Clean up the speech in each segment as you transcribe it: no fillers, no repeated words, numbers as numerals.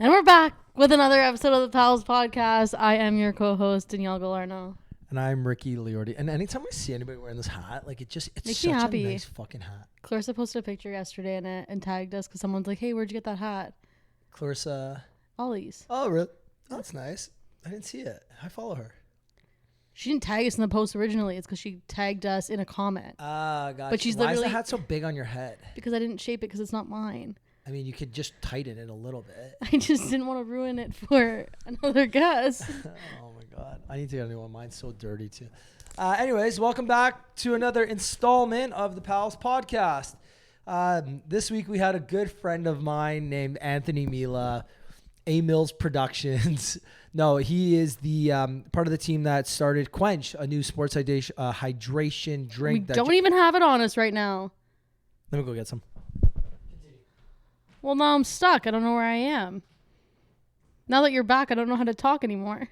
And we're back with another episode of the Pals Podcast. I am your co-host, Danielle Galarno. And I'm Ricky Liordi. And anytime I see anybody wearing this hat, like it's Makes such me happy. a nice fucking hat. Clarissa posted a picture yesterday in it and tagged us because someone's like, hey, where'd you get that hat? Clarissa. Ollie's. Oh, really? Oh, that's nice. I didn't see it. I follow her. She didn't tag us in the post originally. It's because she tagged us in a comment. Ah, gotcha. But she's Why is literally... the hat so big on your head? Because I didn't shape it because it's not mine. I mean, you could just tighten it a little bit. I just didn't want to ruin it for another guest. Oh, my God. I need to get a new one. Mine's so dirty, too. Anyways, welcome back to another installment of the Pals Podcast. This week, we had a good friend of mine named Anthony Mila, A Mills Productions. No, he is the part of the team that started Cwench, a new sports hydration drink. We don't even have it on us right now. Let me go get some. Well, now I'm stuck. I don't know where I am. Now that you're back, I don't know how to talk anymore.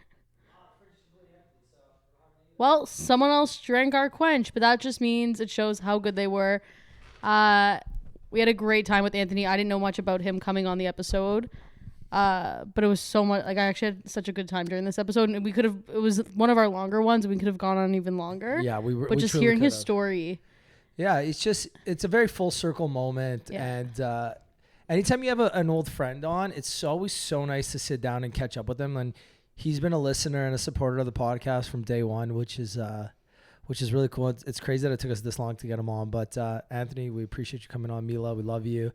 Well, someone else drank our Cwench, but that just means it shows how good they were. We had a great time with Anthony. I didn't know much about him coming on the episode. But it was so much, like I actually had such a good time during this episode, and it was one of our longer ones, and we could have gone on even longer. Yeah, but just hearing his story. Yeah, it's a very full circle moment. Yeah. And anytime you have an old friend on, it's always so nice to sit down and catch up with them. And he's been a listener and a supporter of the podcast from day one, which is really cool. It's crazy that it took us this long to get him on. But Anthony, we appreciate you coming on. Mila, we love you.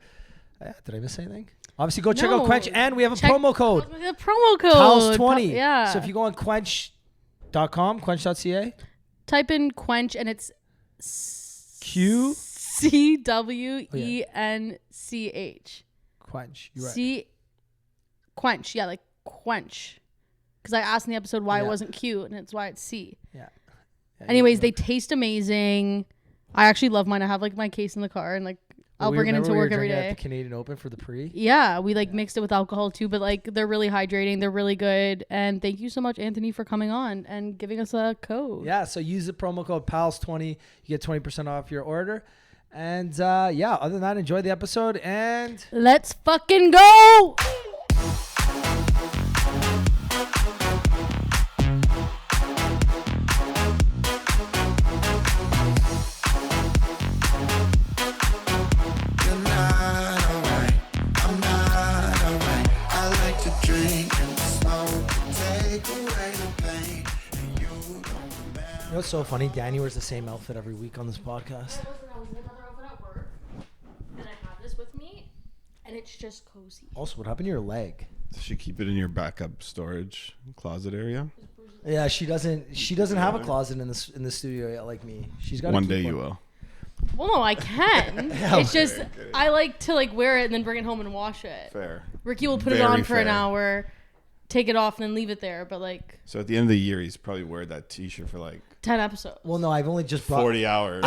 Did I miss anything? Obviously, go check out Cwench, and we have a promo code. The promo code. Pals20. Yeah. So if you go on quench.com, quench.ca. Type in Cwench, and it's Q CWENCH. Cwench. You're right. Cwench. Yeah, like quench. Because I asked in the episode why it wasn't Q, and it's why it's C. Yeah. Anyways, they taste amazing. I actually love mine. I have like my case in the car, and like I'll bring it into work every day. At the Canadian Open for the pre. Yeah, we mixed it with alcohol too, but like they're really hydrating. They're really good. And thank you so much, Anthony, for coming on and giving us a code. Yeah, so use the promo code PALS20. You get 20% off your order. And other than that, enjoy the episode and let's fucking go. You know what's so funny? Danny wears the same outfit every week on this podcast. I was in another outfit at work, and I have this with me, and it's just cozy. Also, what happened to your leg? Does she keep it in your backup storage closet area? Yeah, she doesn't have a closet in the studio yet, like me. She's got one day you will. Well, no, I can. It's just I like to wear it and then bring it home and wash it. Fair. Ricky will put it on for an hour, take it off, and then leave it there. But so at the end of the year, he's probably wear that T-shirt for 10 episodes. Well, no, I've only just brought 40 hours.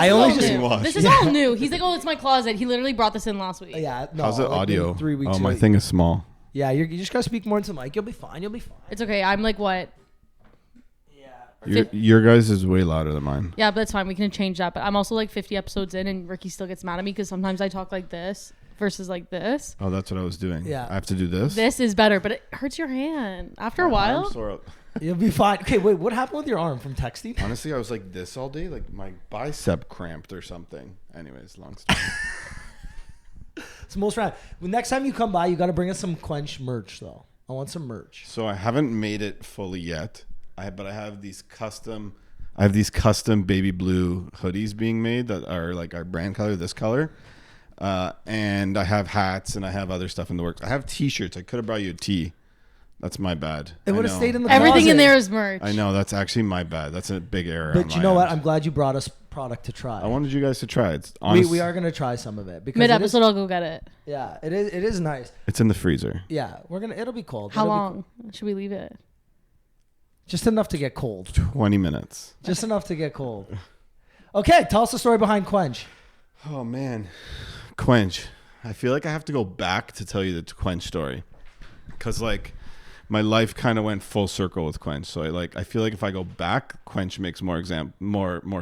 This is all new. He's like, oh, it's my closet. He literally brought this in last week. Yeah. No, how's it audio? 3 weeks. Oh, my thing is small. Yeah, you just gotta speak more into the mic. You'll be fine. It's okay. I'm like what? Your guys is way louder than mine. Yeah, but that's fine. We can change that. But I'm also 50 episodes in, and Ricky still gets mad at me because sometimes I talk like this versus like this. Oh, that's what I was doing. Yeah. I have to do this. This is better, but it hurts your hand after a while. You'll be fine. Okay, wait. What happened with your arm from texting? Honestly, I was like this all day. Like my bicep cramped or something. Anyways, long story. It's most random. Well, next time you come by, you got to bring us some Cwench merch, though. I want some merch. So I haven't made it fully yet. But I have these custom baby blue hoodies being made that are like our brand color, this color. And I have hats and I have other stuff in the works. I have T-shirts. I could have brought you a tee. That's my bad. It would have stayed in the Everything closet. In there is merch. I know. That's actually my bad. That's a big error. But you know what? I'm glad you brought us product to try. I wanted you guys to try it. We are going to try some of it. Because mid-episode, I'll go get it. Yeah, it is nice. It's in the freezer. Yeah, it'll be cold. How long should we leave it? Just enough to get cold. 20 minutes. Just enough to get cold. Okay, tell us the story behind Cwench. Oh, man. Cwench. I feel like I have to go back to tell you the Cwench story. Because, my life kind of went full circle with Cwench. So, I feel like if I go back, Cwench makes more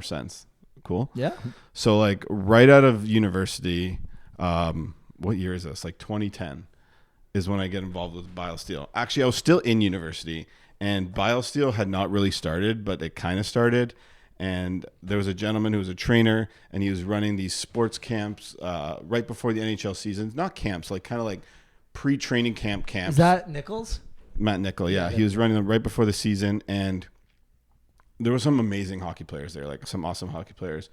sense. Cool? Yeah. So, right out of university, what year is this? 2010. is when I get involved with BioSteel. Actually, I was still in university, and BioSteel had not really started, but it kind of started. And there was a gentleman who was a trainer, and he was running these sports camps right before the NHL season. Not camps, like kind of like pre-training camps. Is that Nichols? Matt Nickel, yeah. He was running them right before the season, and there were some amazing hockey players there, like some awesome hockey players.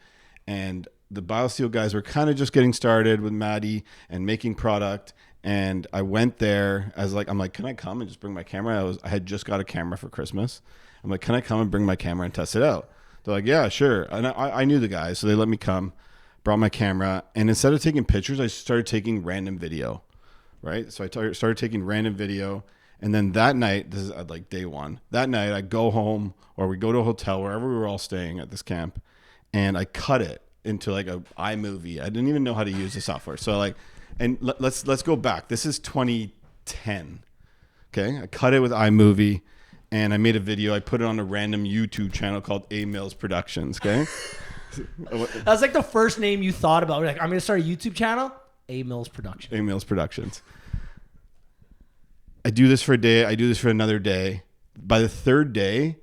And the BioSteel guys were kind of just getting started with Maddie and making product. And I went there as like, I'm like, can I come and just bring my camera? I had just got a camera for Christmas. I'm like, can I come and bring my camera and test it out? They're like, yeah, sure. And I knew the guys, so they let me come, brought my camera. And instead of taking pictures, I started taking random video, right? So I started taking random video. And then that night, this is like day one, that night I go home or we go to a hotel, wherever we were all staying at this camp, and I cut it into like a iMovie. I didn't even know how to use the software. So like, and let's go back. This is 2010. Okay. I cut it with iMovie and I made a video. I put it on a random YouTube channel called A Mills Productions. Okay. That's like the first name you thought about. Like, I'm going to start a YouTube channel. A Mills Productions. A Mills Productions. I do this for a day. I do this for another day. By the third day,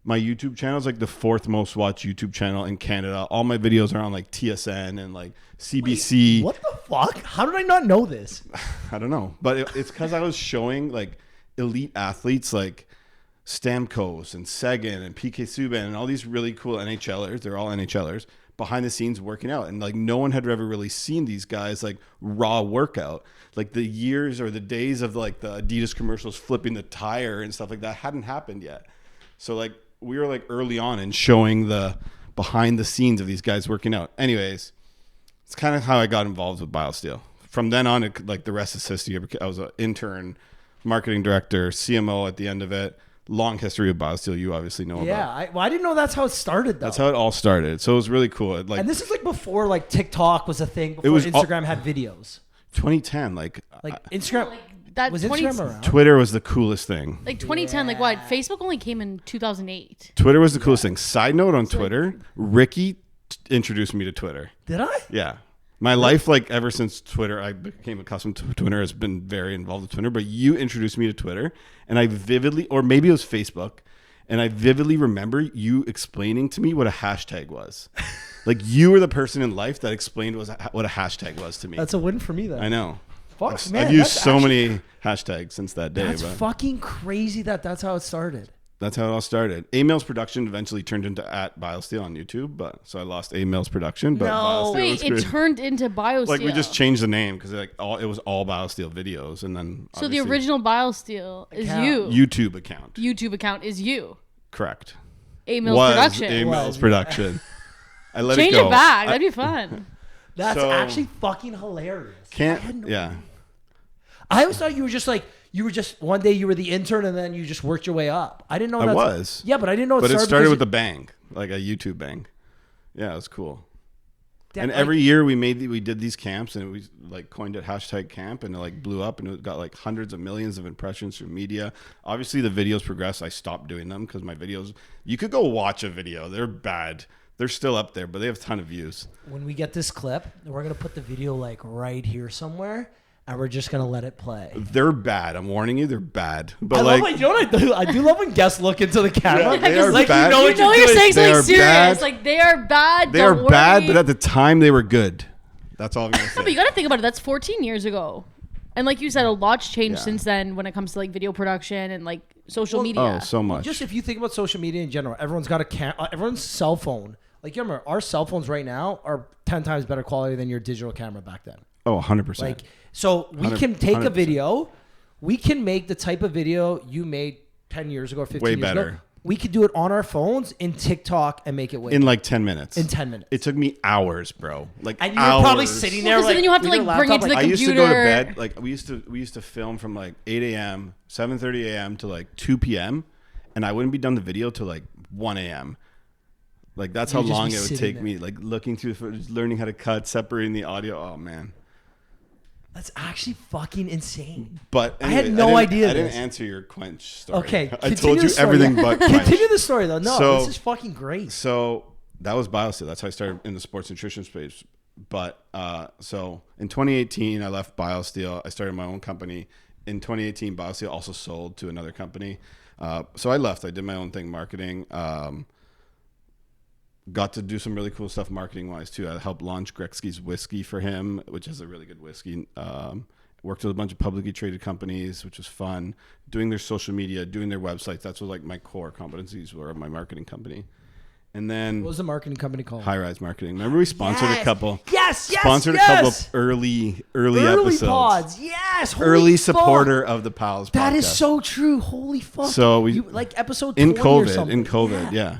my YouTube channel is like the fourth most watched YouTube channel in Canada. All my videos are on like TSN and like CBC. Wait, what the fuck? How did I not know this? I don't know. But it's because I was showing like elite athletes like Stamkos and Seguin and PK Subban and all these really cool NHLers. They're all NHLers behind the scenes working out. And like no one had ever really seen these guys like raw workout. Like the years or the days of like the Adidas commercials flipping the tire and stuff like that hadn't happened yet. So like we were like early on in showing the behind the scenes of these guys working out. Anyways, it's kind of how I got involved with BioSteel. From then on, like the rest is history. I was an intern, marketing director, CMO at the end of it. Long history of BioSteel, you obviously know about. Yeah, I didn't know that's how it started though. That's how it all started. So it was really cool. Like, and this is like before like TikTok was a thing, before Instagram had videos. 2010, like Instagram. That Was 20 Instagram around? Twitter was the coolest thing. Like 2010, like what? Facebook only came in 2008. Twitter was the coolest thing. Side note on Twitter, Ricky introduced me to Twitter. Did I? Yeah. My life, like ever since Twitter, I became accustomed to Twitter, has been very involved with Twitter. But you introduced me to Twitter, and I vividly, or maybe it was Facebook, and I vividly remember you explaining to me what a hashtag was. Like you were the person in life that explained what a hashtag was to me. That's a win for me then. I know. Fuck, man, I've used that's so actually- many hashtags since that day. That's but fucking crazy that's how it started. that's how it all started. A Mills Production eventually turned into @BioSteel on YouTube, but so I lost A Mills Production. But No. BioSteel Wait, was it good. turned into BioSteel. Like we just changed the name because like it was all BioSteel videos, and then So the obviously original BioSteel is Account. you. YouTube account. YouTube account is you. Correct. A Mills Was Production. A Mills Was. Production. I let Change it go. it back. That'd be fun. That's So- actually fucking hilarious. I had Can't. no Yeah. idea. I always thought you were just one day you were the intern and then you just worked your way up. I didn't know I that. was. Yeah, but I didn't know But it started because with a bang, like a YouTube bang. Yeah, it was cool. And like, every year we did these camps, and we like coined it #camp, and it like blew up, and it got like hundreds of millions of impressions through media. Obviously, the videos progressed. I stopped doing them because my videos. You could go watch a video; they're bad. They're still up there, but they have a ton of views. when we get this clip, we're gonna put the video like right here somewhere, and we're just gonna let it play. They're bad. I'm warning you, they're bad. But I like, love when, you know what I do? I do love when guests look into the camera. Yeah, they are like bad. you know You what know you're you're doing. saying They something are serious. bad. Like they are bad. they are don't bad, worry. but at the time they were good. That's all I'm gonna say. No, but you got to think about it. That's 14 years ago. And like you said, a lot's changed Yeah. since then when it comes to like video production and like social media. Oh, so much. Just if you think about social media in general, everyone's got everyone's cell phone. Like you remember, our cell phones right now are 10 times better quality than your digital camera back then. Oh, 100%. Like, so we can take a 100%. video, we can make the type of video you made 10 years ago or 15 Way years ago. better. We could do it on our phones in TikTok and make it way in like 10 minutes. in 10 minutes. It took me hours, bro. Like And you're hours. probably sitting there Well, 'cause like then you have to with your like bring it laptop, to the I used to go to computer. bed like we used to film from like 8 a.m., 7:30 a.m. to like 2 p.m. and I wouldn't be done the video till like 1 a.m. Like that's how You'd just long be it would sitting take there. me, like looking through the footage, learning how to cut, separating the audio. Oh man. That's actually fucking insane. But I had anyway, no didn't- idea I didn't this. answer your Quench story. Okay, I continue told the you story. everything but Quench. Continue the story though. No, So- this is fucking great. So that was BioSteel. That's how I started in the sports nutrition space. But so in 2018, I left BioSteel. I started my own company, in 2018, BioSteel also sold to another company. So I left. I did my own thing, marketing. Got to do some really cool stuff marketing wise too. I helped launch Gretzky's whiskey for him, which is a really good whiskey. Worked with a bunch of publicly traded companies, which was fun. Doing their social media, doing their websites. That's what like my core competencies were of my marketing company. And then What was the marketing company called? High Rise Marketing. Remember we sponsored a couple. Sponsored a couple early episodes. Pods. Yes. Early supporter of the Pals podcast. That is so true. Holy fuck. So we like episode 20 in or COVID. something. In COVID, yeah.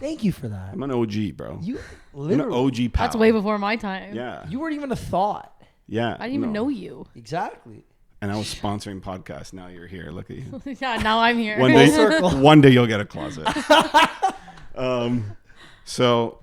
Thank you for that. I'm an OG, bro. You I'm an literally. OG pal. That's way before my time. Yeah. You weren't even a thought. Yeah. I didn't even know you. Exactly. And I was sponsoring podcasts. Now you're here. Look at you. Yeah, now I'm here. One day you'll get a closet. So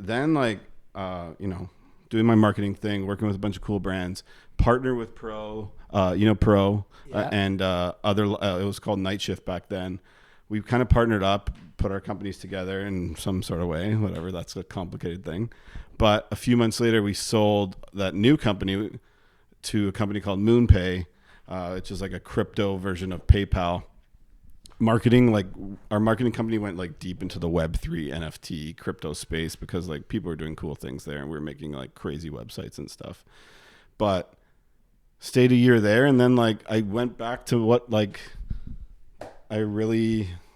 then like doing my marketing thing, working with a bunch of cool brands, partner with Pro, and other. It was called Night Shift back then. We kind of partnered up, put our companies together in some sort of way, whatever. That's a complicated thing. But a few months later, we sold that new company to a company called MoonPay, which is like a crypto version of PayPal. Marketing, like our marketing company went like deep into the Web3 NFT crypto space because like people were doing cool things there and we were making like crazy websites and stuff. But stayed a year there, and then like I went back to what like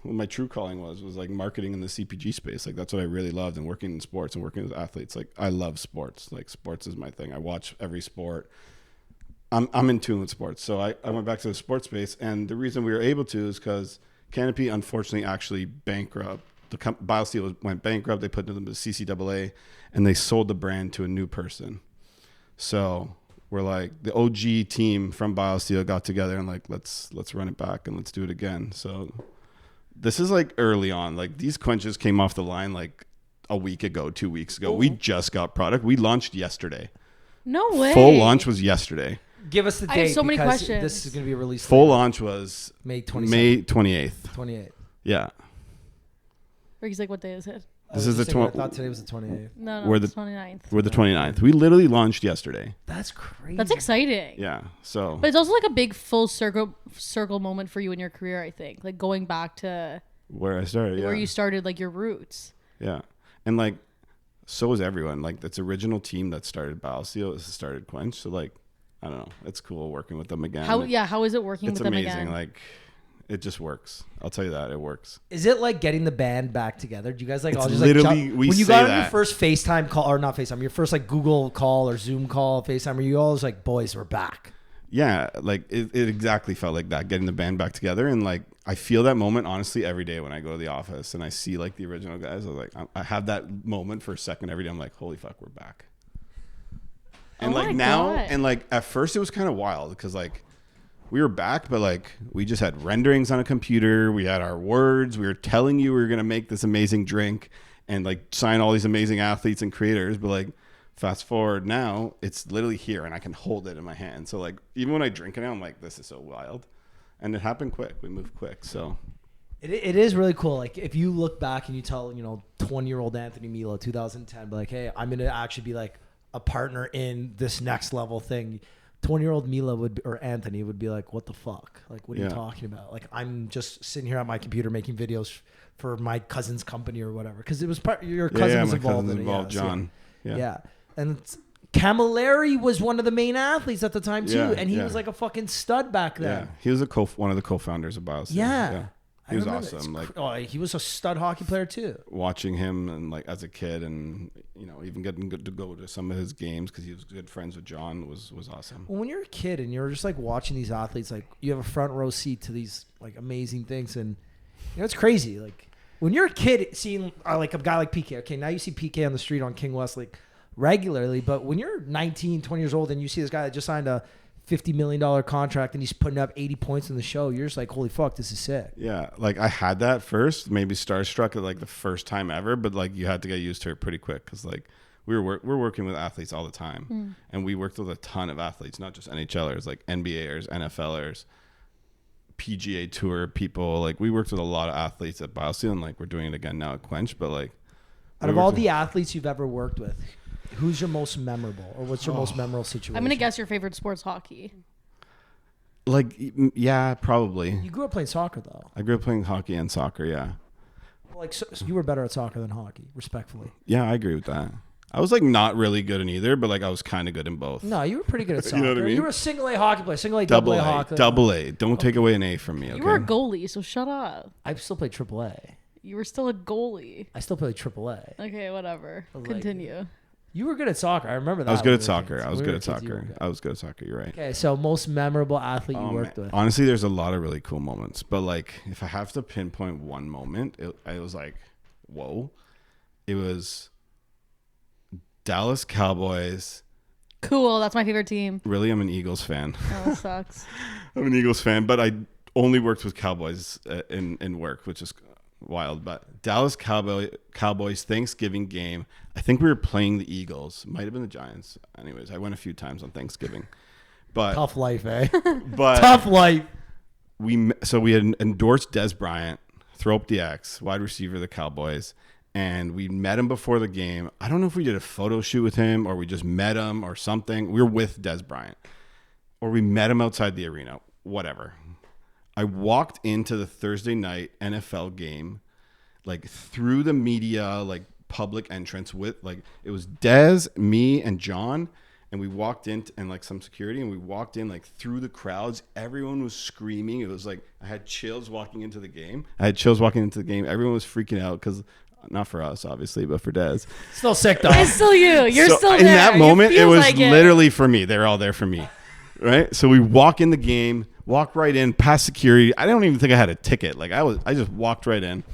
what my true calling was like marketing in the CPG space. Like that's what I really loved, and working in sports and working with athletes. Like I love sports. Like sports is my thing. I watch every sport. I'm in tune with sports. So I went back to the sports space, and the reason we were able to is because Canopy unfortunately actually bankrupt. The BioSteel went bankrupt. They put them to the CCAA, and they sold the brand to a new person. So we're like the OG team from BioSteel got together and like let's run it back and let's do it again. So this is like early on. Like these quenches came off the line like a week ago, 2 weeks ago. Ooh. We just got product. We launched yesterday. No way. Full launch was yesterday. Give us the date. I have so many questions. This is going to be released. Full launch was May 28th. 28th. Yeah. Ricky's like, what day is it? This is the 20th. I thought today was the 28th. No, we're the the 29th. We're the 29th. We literally launched yesterday. That's crazy. That's exciting. Yeah. So. But it's also like a big full circle moment for you in your career, I think. Like going back to where I started, where you started, like your roots. Yeah. And like, so is everyone. Like that's original team that started BioSteel started Cwench. So like, I don't know. It's cool working with them again. How is it working with them again? It's amazing. Like it just works. I'll tell you that it works. Is it like getting the band back together? Do you guys like it's all just literally like we when you say got on that. your first FaceTime call or not FaceTime, your first like Google call or Zoom call, FaceTime, are you all just like, boys, we're back? Yeah, like it exactly felt like that, getting the band back together. And like I feel that moment honestly every day when I go to the office and I see like the original guys. I was like, I have that moment for a second every day. I'm like, holy fuck, we're back. And like now, and like at first it was kind of wild because like we were back, but like we just had renderings on a computer. We had our words. We were telling you we were going to make this amazing drink and like sign all these amazing athletes and creators. But like fast forward now, it's literally here and I can hold it in my hand. So like even when I drink it now, I'm like, this is so wild. And it happened quick. We moved quick. So it is really cool. Like if you look back and you tell, 20-year-old Anthony Mila, 2010, but like, hey, I'm going to actually be like a partner in this next level thing. 20-year-old Mila or Anthony would be like, what the fuck? Like, what are you talking about? Like, I'm just sitting here at my computer making videos for my cousin's company or whatever. Because it was your cousin was involved in it. John. Yeah. And Camilleri was one of the main athletes at the time too. Yeah, and he was like a fucking stud back then. Yeah. He was one of the co-founders of BioSteel. Yeah. He was awesome. Like, he was a stud hockey player too. Watching him and like as a kid, and even getting to go to some of his games because he was good friends with John was awesome. Well, when you're a kid and you're just like watching these athletes, like you have a front row seat to these like amazing things, and it's crazy. Like when you're a kid, seeing like a guy like PK. Okay, now you see PK on the street on King West like regularly, but when you're 19, 20 years old and you see this guy that just signed a $50 million contract and he's putting up 80 points in the show, you're just like, holy fuck, this is sick. Yeah, like I had that first, maybe starstruck at like the first time ever, but like you had to get used to it pretty quick because like we're working with athletes all the time, and we worked with a ton of athletes, not just NHLers, like NBAers, NFLers, PGA Tour people. Like we worked with a lot of athletes at BioSteel, and like we're doing it again now at Cwench. But like, out of all the athletes you've ever worked with, who's your most memorable, or what's your most memorable situation? I'm gonna guess your favorite sport's hockey. Like, yeah, probably. You grew up playing soccer, though. I grew up playing hockey and soccer, yeah. Like, so you were better at soccer than hockey, respectfully. Yeah, I agree with that. I was like not really good in either, but like I was kind of good in both. No, you were pretty good at soccer. You know what I mean? You were a single A hockey player, single A, double A hockey. Double A. Don't take away an A from me, okay? You were a goalie, so shut up. I still played triple A. You were still a goalie. I still played triple A. Okay, whatever. Like- Continue. You were good at soccer. I remember that. I was good when at we were soccer. kids. I was When we good were at kids, you were soccer. good. I was good at soccer. You're right. Okay, so most memorable athlete you Oh, worked man. with. Honestly, there's a lot of really cool moments, but like if I have to pinpoint one moment, I was like, whoa. It was Dallas Cowboys. Cool. That's my favorite team. Really, I'm an Eagles fan. Oh, that sucks. I'm an Eagles fan, but I only worked with Cowboys in work, which is wild. But Dallas Cowboys Thanksgiving game. I think we were playing the Eagles. Might have been the Giants. Anyways, I went a few times on Thanksgiving. But Tough life, eh? but Tough life. we had endorsed Des Bryant, throw up the X, wide receiver of the Cowboys, and we met him before the game. I don't know if we did a photo shoot with him or we just met him or something. We were with Des Bryant, or we met him outside the arena. Whatever. I walked into the Thursday night NFL game, like through the media, like public entrance with like it was Des, me, and John. And we walked in and like some security, and we walked in like through the crowds. Everyone was screaming. It was like I had chills walking into the game. Everyone was freaking out because not for us, obviously, but for Des. Still sick, though. It's still you. You're So still there. in that moment, it feels was like literally for me. They were all there for me, right? So we walk in the game, walk right in, past security. I don't even think I had a ticket. Like I just walked right in,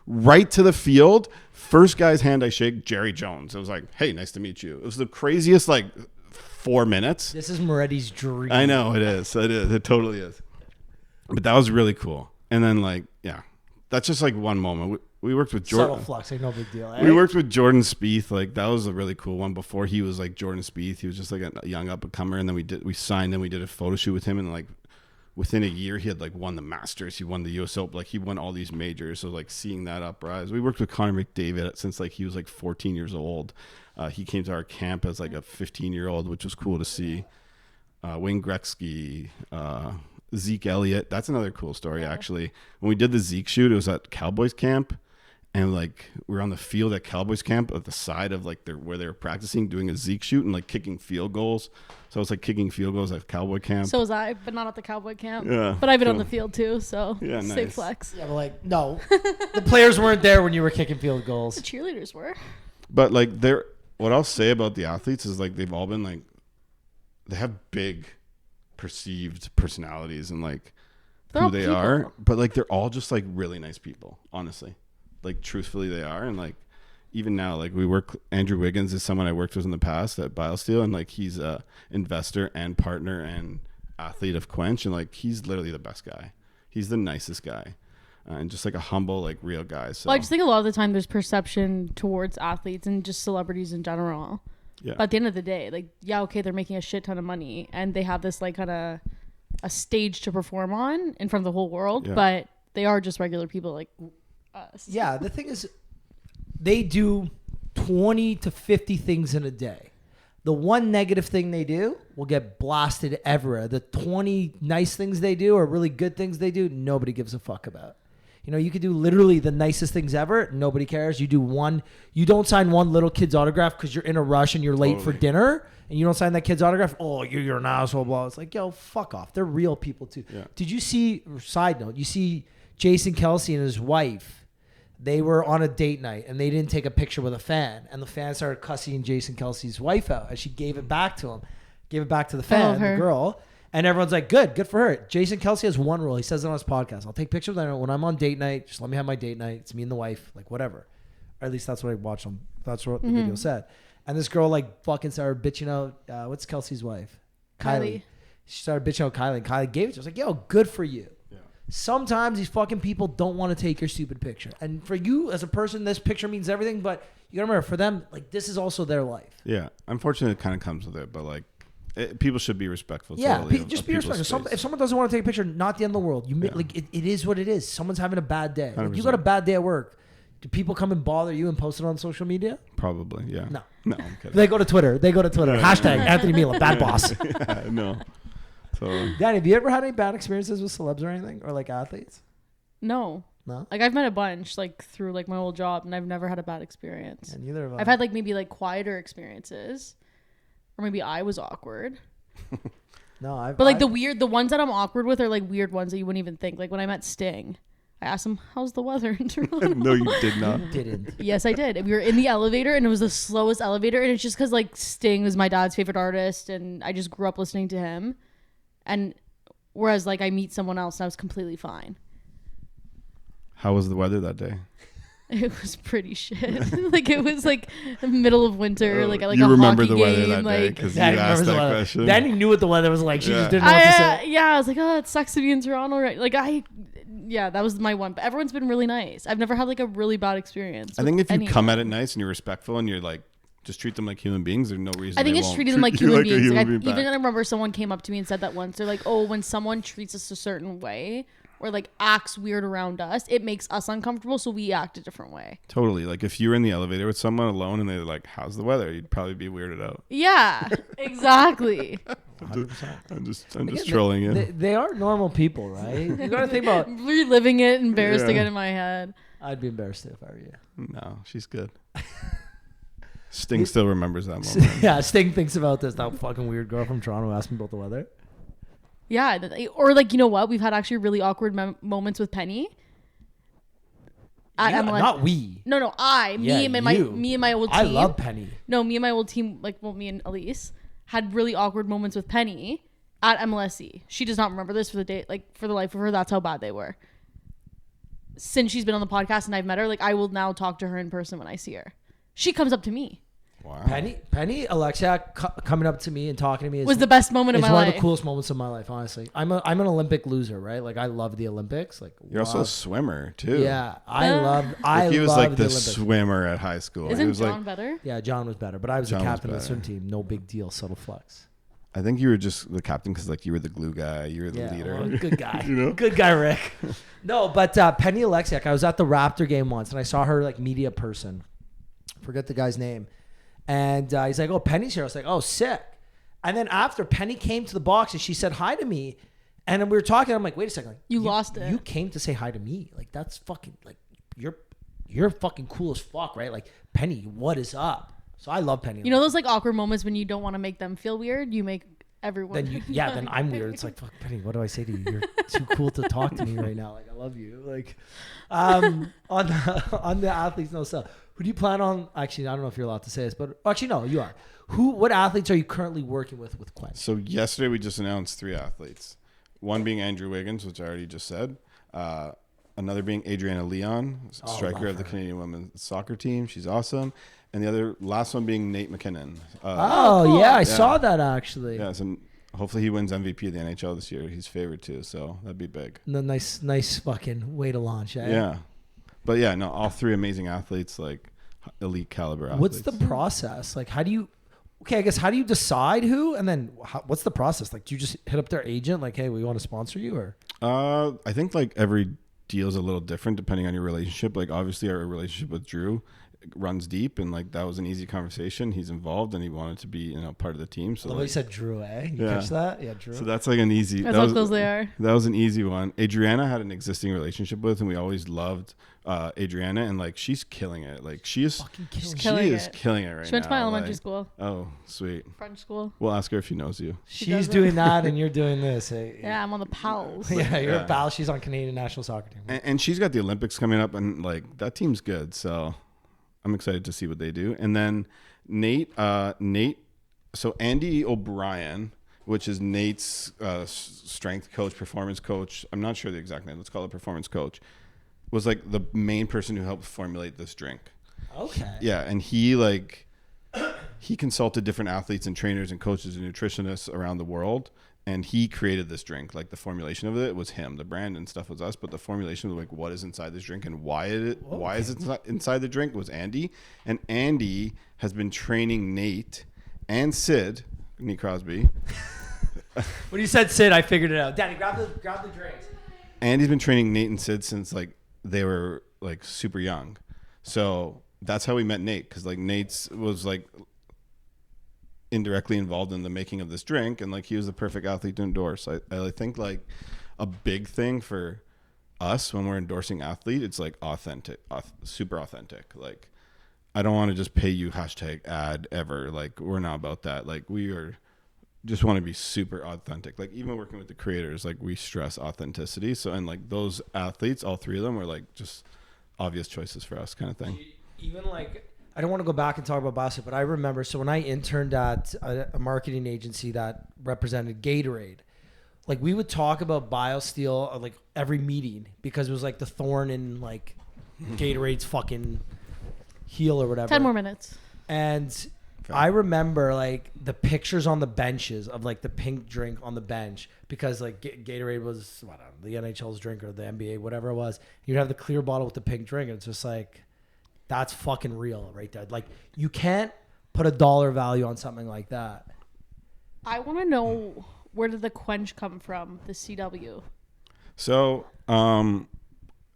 right to the field. First guy's hand I shake, Jerry Jones. It was like, hey, nice to meet you. It was the craziest 4 minutes. This is Moretti's dream. I know it is. It is. It totally is. But that was really cool. And then that's just one moment. We worked with Jordan. Subtle flux, like no big deal. Eh? We worked with Jordan Spieth. That was a really cool one. Before he was Jordan Spieth, he was just a young up and comer. And then we signed him. We did a photo shoot with him, and within a year he had won the Masters. He won the U.S. Open. He won all these majors. So seeing that uprise. We worked with Connor McDavid since he was 14 years old. He came to our camp as a 15-year-old, which was cool to see. Wayne Gretzky, Zeke Elliott. That's another cool story, actually. When we did the Zeke shoot, it was at Cowboys camp. And we were on the field at Cowboys camp at the side of where they were practicing, doing a Zeke shoot and kicking field goals. So I was kicking field goals at Cowboy camp. So was I, but not at the Cowboy camp. Yeah, but I've been on cool. the field too, so Yeah, safe nice. flex. Yeah, but no, the players weren't there when you were kicking field The goals. cheerleaders were. But what I'll say about the athletes is they've all been they have big perceived personalities and They're who all they people. are, but they're all just really nice people, honestly. Truthfully they are. And even now, we work, Andrew Wiggins is someone I worked with in the past at BioSteel, and he's a investor and partner and athlete of Cwench, and he's literally the best guy. He's the nicest guy. And just a humble, real guy. So Well, I just think a lot of the time there's perception towards athletes and just celebrities in general. yeah. But at the end of the day, okay, they're making a shit ton of money and they have this kind of a stage to perform on in front of the whole world, Yeah. but they are just regular people like us. Yeah, the thing is, they do 20 to 50 things in a day. The one negative thing they do will get blasted everywhere. The 20 nice things they do or really good things they do, nobody gives a fuck about. You could do literally the nicest things ever. Nobody cares. You don't sign one little kid's autograph because you're in a rush and you're late for dinner, and you don't sign that kid's autograph. Oh, you're an asshole. Blah. It's yo, fuck off. They're real people too. Yeah. Did you see? Side note: you see Jason Kelsey and his wife. They were on a date night and they didn't take a picture with a fan, and the fan started cussing Jason Kelsey's wife out as she gave it back to him, gave it back to the fan, the girl. And everyone's good for her. Jason Kelsey has one rule. He says it on his podcast. I'll take pictures when I'm on date night. Just let me have my date night. It's me and the wife, whatever. Or at least that's what I watched on. That's what the video said. And this girl fucking started bitching out. What's Kelsey's wife? Kylie. She started bitching out Kylie. And Kylie gave it to her. I was yo, good for you. Yeah. Sometimes these fucking people don't want to take your stupid picture. And for you as a person, this picture means everything. But you gotta remember, for them, this is also their life. Yeah. Unfortunately, it kind of comes with it, but people should be respectful. Yeah, totally just be respectful. If someone doesn't want to take a picture, not the end of the world. It is what it is. Someone's having a bad day. You got a bad day at work. Do people come and bother you and post it on social media? Probably, yeah. No, I'm kidding. They go to Twitter. Hashtag Anthony Mila, bad boss. Yeah, no. So Danny, have you ever had any bad experiences with celebs or anything, or like athletes? No. No. Like I've met a bunch like through like my old job, and I've never had a bad experience. Yeah, neither of us. I've had like maybe like quieter experiences, or maybe I was awkward. No, But like the ones that I'm awkward with are like weird ones that you wouldn't even think. Like when I met Sting, I asked him, "How's the weather in Toronto?" no, you did not. didn't. Yes, I did. We were in the elevator, and it was the slowest elevator, and it's just because like Sting was my dad's favorite artist, and I just grew up listening to him. And whereas like I meet someone else, and I was completely fine. How was the weather that day? It was pretty shit. Like it was like the middle of winter, like you a remember hockey the weather game, that day like. because you Danny asked remembers the that weather. question. Danny knew what the weather was like. She Yeah. just didn't know what to say. Yeah, I was like, oh, it sucks to be in Toronto, right? Like that was my one. But everyone's been really nice. I've never had like a really bad experience. I think if you anyone. come at it nice and you're respectful and you're like, just treat them like human beings, there's no reason. I think they it's won't treating them like treat you human a beings. Like, being even back. I remember someone came up to me and said that once. They're like, oh, when someone treats us a certain way or like acts weird around us, it makes us uncomfortable, so we act a different way. Totally. Like if you were in the elevator with someone alone and they're like, "How's the weather?" You'd probably be weirded out. Yeah, exactly. 100%. I'm just Again, trolling you. They are normal people, right? You gotta think about. Reliving it, embarrassed Yeah. again in my head. I'd be embarrassed too if I were you. No, she's good. Sting still remembers that moment. Yeah, Sting thinks about this. That fucking weird girl from Toronto asked me about the weather. Yeah, or like you know what? We've had actually really awkward moments with Penny. At Yeah, MLS. not we. No, Yeah, me and my old team. I love Penny. No, me and my old team, like me and Elise, had really awkward moments with Penny at MLSE. She does not remember this for the day, like for the life of her. That's how bad they were. Since she's been on the podcast and I've met her, like I will now talk to her in person when I see her. She comes up to me. Wow. Penny Alexia coming up to me and talking to me Was the best moment of my one life. of the coolest moments of my life, honestly. I'm an Olympic loser, right? Like I love the Olympics. Like You're also a swimmer too. yeah, I love He was like the the Olympics. swimmer at high school. Isn't he was John like, better? Yeah, John was better, but I was the John was captain of the swim better. team. No big deal, subtle flex. I think you were just the captain because like you were the glue guy, you were the leader. well, good guy, You know? good guy, Rick. No, but Penny Alexiak, I was at the Raptor game once, and I saw her like media person. Forget the guy's name. And he's like, oh, Penny's here. I was like, oh, sick. And then after, Penny came to the box and she said hi to me. And then we were talking. I'm like, wait a second. Like, You lost it. You came to say hi to me. Like, that's fucking, like, you're fucking cool as fuck, right? Like, Penny, what is up? So I love Penny. You know those like awkward moments when you don't want to make them feel weird? You make everyone. Then I'm weird. It's like, fuck, Penny, what do I say to you? You're too cool to talk to me right now. Like, I love you. Like, on the athletes, no stuff. Who do you plan on? Actually, I don't know if you're allowed to say this, but actually, no, you are. What athletes are you currently working with Cwench? So yesterday we just announced 3 athletes. One being Andrew Wiggins, which I already just said. Another being Adriana Leon, striker of the Canadian women's soccer team. She's awesome. And the last one being Nate McKinnon. cool. Yeah, I saw that actually. Yeah, so hopefully he wins MVP of the NHL this year. He's favored too, so that'd be big. No, nice fucking way to launch. Eh? Yeah. But yeah, no, all 3 amazing athletes, like elite caliber athletes. What's the process? Like, how do you decide who? And then what's the process? Like, do you just hit up their agent? Like, hey, we want to sponsor you or? I think like every deal is a little different depending on your relationship. Like obviously our relationship with Drew runs deep and like that was an easy conversation. He's involved and he wanted to be, part of the team. So Well, like, you said Drew, eh? You Yeah. catch that? Yeah, Drew. so that's like an easy. That's how close they are. That was an easy one. Adriana had an existing relationship with, and we always loved Adriana, and like she's killing it. Like she is fucking killing she killing is it. killing it right now. She went to my elementary like- school, Oh, sweet. French school. We'll ask her if she knows you. She's does it. doing that and you're doing this. Hey? Yeah, I'm on the pals. Yeah, you're Yeah. a pal. She's on Canadian national soccer team. And she's got the Olympics coming up, and like that team's good. So I'm excited to see what they do. And then Nate. So Andy O'Brien, which is Nate's strength coach, performance coach. I'm not sure the exact name. Let's call it performance coach. Was like the main person who helped formulate this drink. Okay. Yeah, and he consulted different athletes and trainers and coaches and nutritionists around the world, and he created this drink. Like the formulation of it was him. The brand and stuff was us, but the formulation of like what is inside this drink and why is it inside the drink was Andy. And Andy has been training Nate and Sid, Nate Crosby. When you said Sid, I figured it out. Danny, grab the drinks. Andy's been training Nate and Sid since like they were like super young. So that's how we met Nate, because like Nate's was like indirectly involved in the making of this drink, and like he was the perfect athlete to endorse. I think like a big thing for us when we're endorsing athlete, it's like authentic, super authentic. Like I don't want to just pay you #ad ever. Like we're not about that. Like we are just want to be super authentic. Like even working with the creators, like we stress authenticity. So, and like those athletes, all three of them were like just obvious choices for us kind of thing. Even like, I don't want to go back and talk about basketball, but I remember, so when I interned at a marketing agency that represented Gatorade, like we would talk about BioSteel at like every meeting because it was like the thorn in like Gatorade's fucking heel or whatever. 10 more minutes. And I remember like the pictures on the benches of like the pink drink on the bench because like Gatorade was the NHL's drink or the NBA, whatever it was. You'd have the clear bottle with the pink drink, and it's just like, that's fucking real right there. Like you can't put a dollar value on something like that. I want to know, where did the Cwench come from? The CW. So,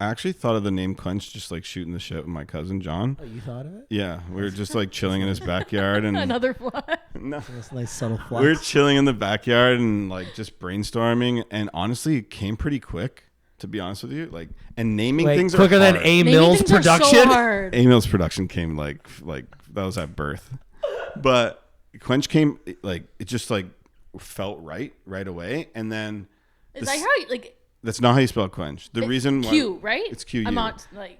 I actually thought of the name Cwench just like shooting the shit with my cousin John. Oh, you thought of it? Yeah, we were just like chilling in his backyard and Another fly. no, That's a nice subtle flex. we were chilling in the backyard and like just brainstorming. And honestly, it came pretty quick, to be honest with you. Like, and naming things quicker are than hard. A Naming Mills things are production. so hard. A Mills production came like that was at birth, but Cwench came like it just like felt right away. And then Is that how you, like, that's not how you spell Cwench. The reason why Q, right? it's Q. I'm not like.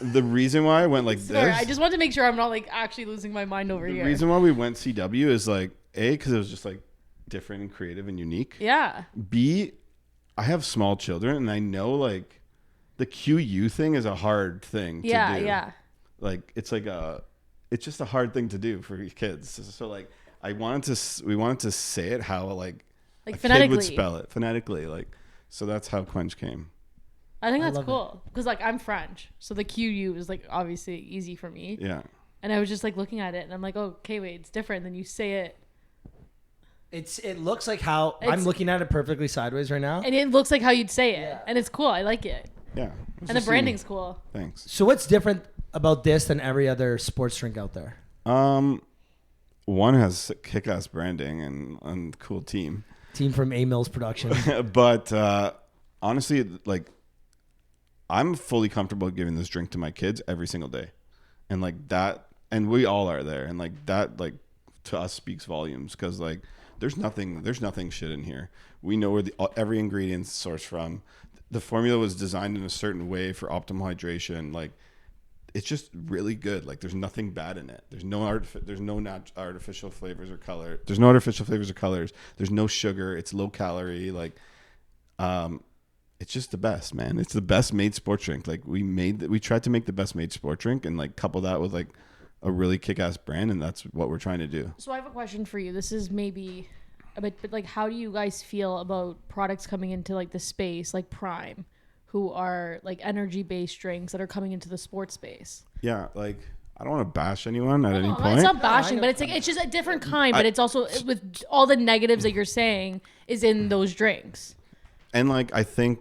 The reason why I went like Sorry, this. I just want to make sure I'm not like actually losing my mind over The here. reason why we went CW is like because it was just like different and creative and unique. Yeah. B, I have small children and I know like the QU thing is a hard thing to do. Yeah. Like it's just a hard thing to do for kids. So like we wanted to say it how like a phonetically. kid would spell it phonetically. Like so that's how Cwench came. I think that's love cool because like I'm French, so the QU is like obviously easy for me. Yeah. And I was just like looking at it and I'm like, oh, okay, wait, it's different. Then you say it. It looks like how I'm looking at it perfectly sideways right now. And it looks like how you'd say it. Yeah. And it's cool. I like it. Yeah. And the branding's cool. Thanks. So what's different about this than every other sports drink out there? One has kick-ass branding and cool team. Team from A Mills production. But honestly, like I'm fully comfortable giving this drink to my kids every single day. And like that, and we all are there. And like that, like to us speaks volumes because like there's nothing shit in here. We know where every ingredient's sourced from. The formula was designed in a certain way for optimal hydration. Like it's just really good. Like there's nothing bad in it. There's no artificial flavors or color. There's no artificial flavors or colors. There's no sugar. It's low calorie. Like, it's just the best, man. It's the best made sports drink. Like we tried to make the best made sport drink and like couple that with like a really kick-ass brand, and that's what we're trying to do. So I have a question for you. This is maybe a bit, but like, how do you guys feel about products coming into like the space, like Prime, who are like energy-based drinks that are coming into the sports space? Yeah, like I don't want to bash anyone at any point. It's not bashing, but it's like it's just a different kind. But it's also with all the negatives that you're saying is in those drinks. And like I think,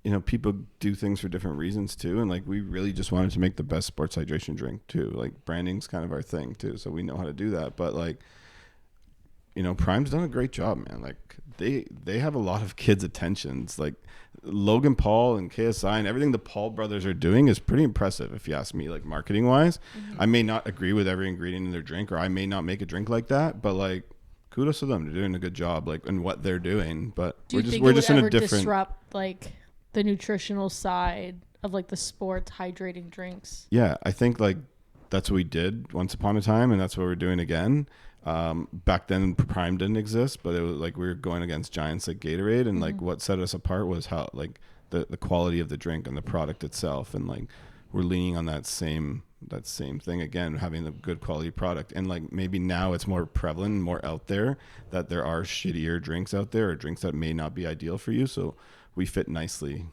you know, people do things for different reasons too, and like we really just wanted to make the best sports hydration drink too. Like branding's kind of our thing too, so we know how to do that. But like, you know, Prime's done a great job, man. Like they have a lot of kids' attentions. Like Logan Paul and KSI and everything the Paul brothers are doing is pretty impressive, if you ask me. Like marketing wise, I may not agree with every ingredient in their drink, or I may not make a drink like that, but like kudos to them. They're doing a good job, like in what they're doing. But Do you think we're it just would in a ever different disrupt like the nutritional side of like the sports hydrating drinks? Yeah, I think like that's what we did once upon a time, and that's what we're doing again. Back then Prime didn't exist, but it was like we were going against giants like Gatorade, and like what set us apart was how like the quality of the drink and the product itself, and like we're leaning on that same thing again, having a good quality product. And like maybe now it's more prevalent, more out there that there are shittier drinks out there, or drinks that may not be ideal for you, so we fit nicely,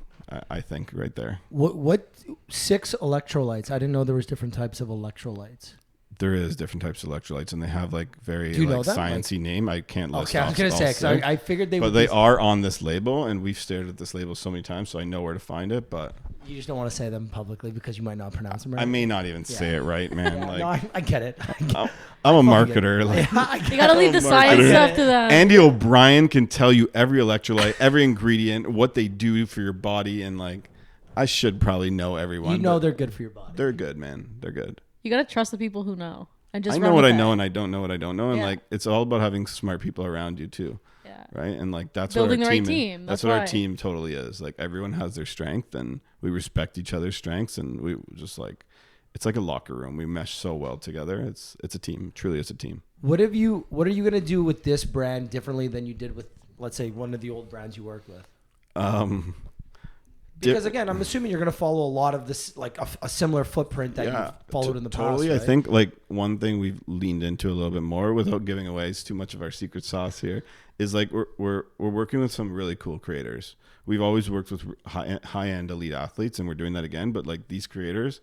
I think, right there. What 6 electrolytes? I didn't know there was different types of electrolytes. There is different types of electrolytes, and they have like very you know like that? sciencey name. I can't list Okay, I was gonna say because I figured they. but would they be... are on this label, and we've stared at this label so many times, so I know where to find it. But You just don't want to say them publicly because you might not pronounce them right. I may not even say it right, man. Yeah, Like, no, I get it. I'm a marketer. Like, You gotta leave the science stuff to them. Andy O'Brien can tell you every electrolyte, every ingredient, what they do for your body, and like, I should probably know everyone. You know they're good for your body. they're good, man. They're good. You gotta trust the people who know. And just I run know what with I it. know, and I don't know what I don't know, and Yeah. like, it's all about having smart people around you too. Yeah. Right, and like that's Building what the our right team. team. That's That's what our why. team totally is. Like everyone has their strength, and we respect each other's strengths, and we just like, it's like a locker room. We mesh so well together. It's a team. Truly, it's a team. What are you gonna do with this brand differently than you did with, let's say, one of the old brands you worked with? Because again, I'm assuming you're gonna follow a lot of this, like a similar footprint that you've followed in the totally. past. I Right? think like one thing we've leaned into a little bit more, without giving away too much of our secret sauce here, is like we're working with some really cool creators. We've always worked with high end elite athletes, and we're doing that again. But like these creators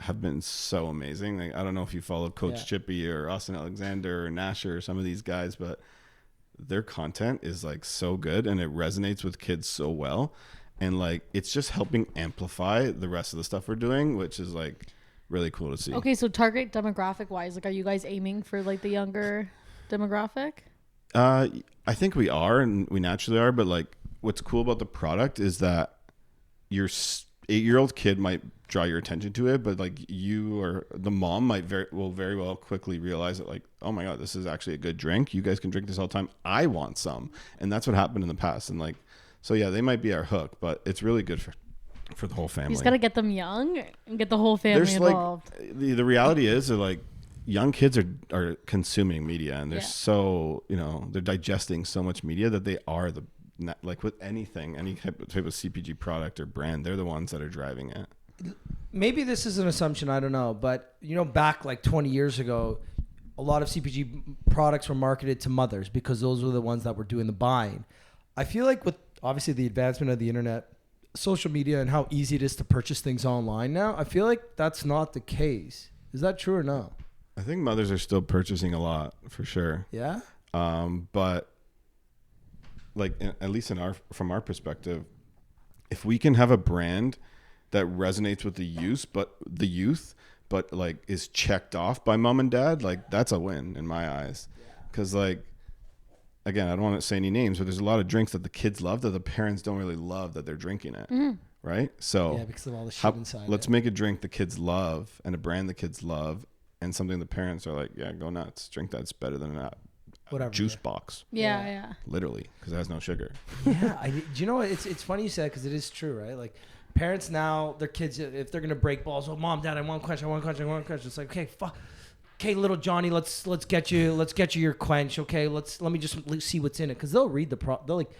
have been so amazing. Like I don't know if you follow Coach Chippy or Austin Alexander or Nasher or some of these guys, but their content is like so good, and it resonates with kids so well. And like, it's just helping amplify the rest of the stuff we're doing, which is like really cool to see. Okay, so target demographic wise, like, are you guys aiming for like the younger demographic? I think we are, and we naturally are. But like, what's cool about the product is that your 8-year-old kid might draw your attention to it, but like you or the mom will very well quickly realize that like, oh my God, this is actually a good drink. You guys can drink this all the time. I want some. And that's what happened in the past. And like, so yeah, they might be our hook, but it's really good for the whole family. You just gotta get them young and get the whole family involved. Like, the reality is that like young kids are consuming media, and they're so, they're digesting so much media that they are like with anything, any type of CPG product or brand, they're the ones that are driving it. Maybe this is an assumption, I don't know, but back like 20 years ago, a lot of CPG products were marketed to mothers because those were the ones that were doing the buying. I feel like with obviously the advancement of the internet, social media, and how easy it is to purchase things online now, I feel like that's not the case. Is that true or no? I think mothers are still purchasing a lot for sure. Yeah. But like, at least from our perspective, if we can have a brand that resonates with the youth, but like is checked off by mom and dad, like that's a win in my eyes. Because like, again, I don't want to say any names, but there's a lot of drinks that the kids love that the parents don't really love that they're drinking it. Mm-hmm. Right? So yeah, because of all the shit inside. Let's make a drink the kids love and a brand the kids love, and something the parents are like, yeah, go nuts. Drink that. It's better than a juice box. Yeah. Literally, because it has no sugar. Yeah. Do you know what? It's funny you said, because it is true, right? Like, parents now, their kids, if they're going to break balls, oh, mom, dad, I want Cwench. It's like, okay, fuck. Okay, little Johnny, let's get you your Cwench. Okay, let me just see what's in it, because they'll read they'll like.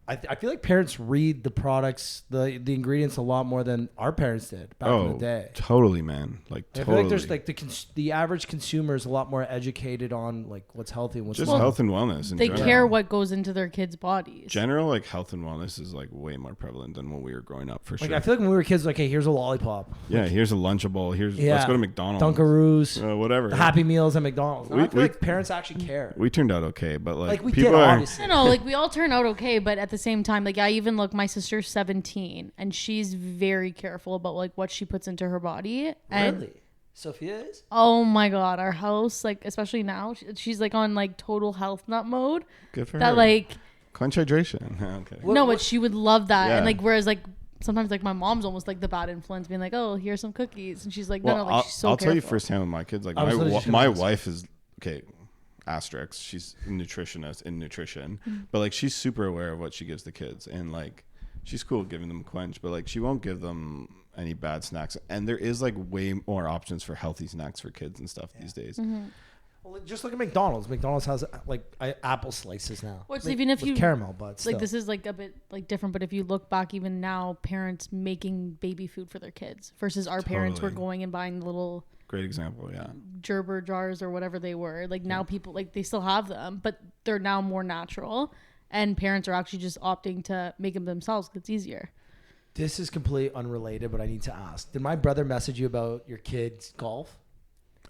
I feel like parents read the products, the ingredients a lot more than our parents did back in the day. Totally, man. Like, I feel like there's like the average consumer is a lot more educated on like what's healthy and what's just not. health and wellness. They care what goes into their kids' bodies. General like health and wellness is like way more prevalent than when we were growing up, for sure. Like, I feel like when we were kids, like, hey, here's a lollipop. Yeah, here's a Lunchable. Let's go to McDonald's. Dunkaroos. Whatever. The Happy Meals at McDonald's. I feel like parents actually care. We turned out okay, but like we people did, are, obviously. No, like we all turn out okay, but at the same time, like I even look, my sister's 17 and she's very careful about like what she puts into her body. And really? Sophia is? Oh my God, our house, like especially now, she's like on like total health nut mode. Good for that her. Like Cwench Hydration. Okay. but she would love that. Yeah. And like, whereas like sometimes like my mom's almost like the bad influence, being like, oh, here's some cookies, and she's like, no, like she's so I'll careful. tell you firsthand with my kids. Like my wife is okay. Asterisk. She's a nutritionist in nutrition, but like she's super aware of what she gives the kids, and like she's cool giving them Cwench, but like she won't give them any bad snacks. And there is like way more options for healthy snacks for kids and stuff these days. Mm-hmm. Well, just look at McDonald's. McDonald's has like apple slices now. Which even if you caramel, but still. like this is like a bit like different. But if you look back, even now, parents making baby food for their kids versus our parents were going and buying little. Great example, yeah. Gerber jars or whatever they were. Like now people like they still have them, but they're now more natural, and parents are actually just opting to make them themselves because it's easier. This is completely unrelated, but I need to ask. Did my brother message you about your kids' golf?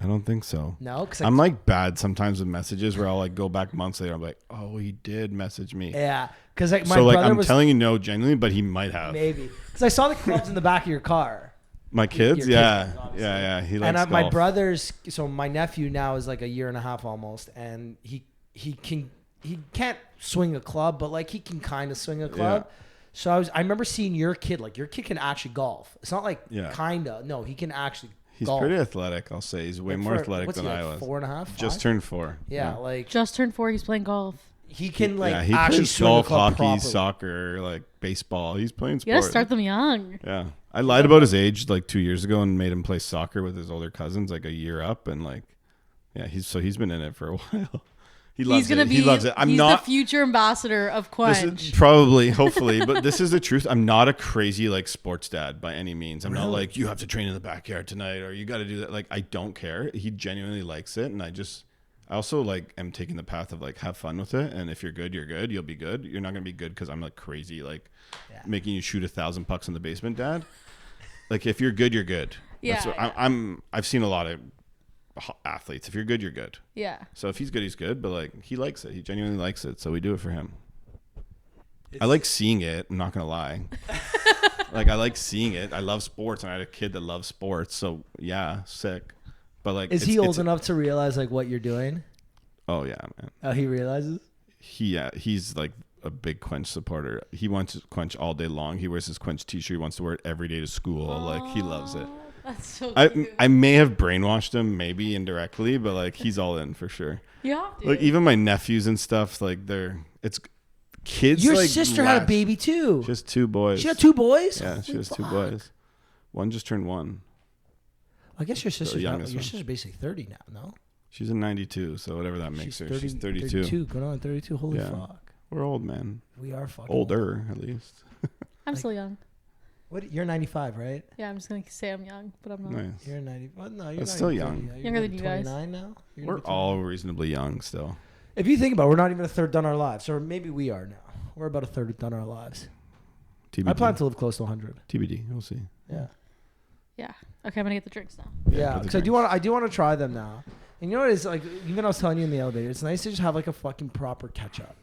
I don't think so. No, because I'm like bad sometimes with messages where I'll like go back months later. I'm like, oh, he did message me. yeah, because like my So like brother I'm was telling you no genuinely, but he might have. maybe because I saw the clubs in the back of your car. My kids, Your yeah, kids, obviously. yeah. He likes And golf. my brother's, so my nephew now is like a year and a half almost, and he can't swing a club, but like he can kind of swing a club. Yeah. So I remember seeing your kid, like your kid can actually golf. It's not like Yeah. kinda, no, he can actually He's golf. pretty athletic, I'll say. He's way Like more for- athletic what's than he, I like, was. 4.5, Just 5? turned 4. Yeah, like Just turned 4. He's playing golf. he can like yeah, he actually plays swing golf, a club hockey, properly. soccer, like baseball. He's playing You sports. gotta start them young. Yeah. I lied about his age like 2 years ago and made him play soccer with his older cousins like a year up, and like he's been in it for a while. He loves it. He loves it. I'm he's not the future ambassador of this Cwench. is probably, hopefully, but this is the truth. I'm not a crazy like sports dad by any means. I'm not Really? like, you have to train in the backyard tonight or you got to do that. Like, I don't care. He genuinely likes it, and I also like am taking the path of like have fun with it. And if you're good, you're good. You'll be good. You're not gonna be good because I'm like crazy, like making you shoot 1,000 pucks in the basement, dad. Like if you're good, you're good. That's what I've seen a lot of athletes. If you're good, you're good. Yeah. So if he's good, he's good. But like he likes it. He genuinely likes it. So we do it for him. I like seeing it. I'm not gonna lie. Like I like seeing it. I love sports, and I had a kid that loves sports. So yeah, sick. But like, Is he old enough to realize like what you're doing? Oh yeah, man. Oh, he realizes. He's like a big Cwench supporter. He wants Cwench all day long. He wears his Cwench t-shirt. He wants to wear it every day to school. Like he loves it. That's so cute. I may have brainwashed him, maybe indirectly, but like he's all in for sure. You have to. Like even my nephews and stuff, like it's kids. Your like, sister had a baby too. She has 2 boys. She had 2 boys. Yeah, she has 2 Fuck. boys. One just turned 1. I guess your sister's youngest your one. sister's basically 30 now. No, She's in 92, so whatever that makes her. She's 32. 32, going on 32. Holy Yeah. fuck. We're old, man. We are fucking Older, at least. I'm still young. What? You're 95, right? Yeah, I'm just gonna say I'm young, but I'm not. Nice. You're 90. Well, no, you're That's not still even young. 30. Younger than you guys. 29 now. You're We're gonna be all reasonably young still. If you think about it, we're not even a third done our lives. Or maybe we are now. We're about a third done our lives. TBD. I plan to live close to 100. TBD. We'll see. Yeah. Yeah. Okay, I'm gonna get the drinks now. Yeah. put the Because I do want to try them now. And you know what is like, even I was telling you in the elevator, it's nice to just have like a fucking proper catch up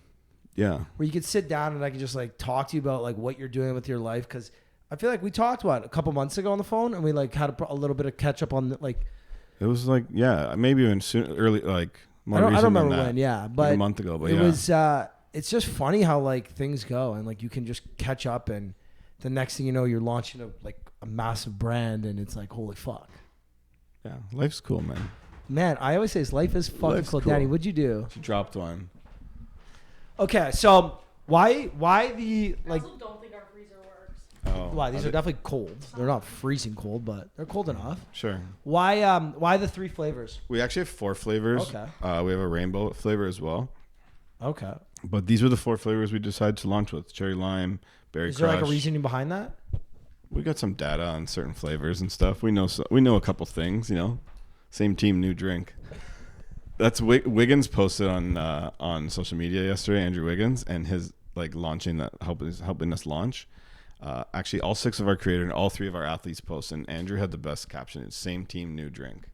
Yeah. where you could sit down and I could just like talk to you about like what you're doing with your life. Because I feel like we talked a couple months ago on the phone and we like had a little bit of catch up on like, It was like, maybe even early, like more I don't recent remember than that. when, yeah, Like but a month ago, but it yeah. was it's just funny how like things go and like you can just catch up and the next thing you know you're launching a massive brand and it's like holy fuck. Yeah. Life's cool, man. Man, I always say life is fucking Life's cool. cool. Danny, what'd you do? She dropped one. Okay, so why the like I also don't think our freezer works. Oh. why these are definitely cold. They're not freezing cold, but they're cold enough. Sure. Why the 3 flavors? We actually have 4 flavors. Okay. We have a rainbow flavor as well. Okay. But these were the 4 flavors we decided to launch with: cherry lime, berry Is there crush. like a reasoning behind that? We got some data on certain flavors and stuff. We know a couple things, you know. Same team, new drink. That's Wiggins posted on social media yesterday. Andrew Wiggins and his like launching that helping us launch. Actually, all 6 of our creators and all 3 of our athletes posted. And Andrew had the best caption: "It's same team, new drink."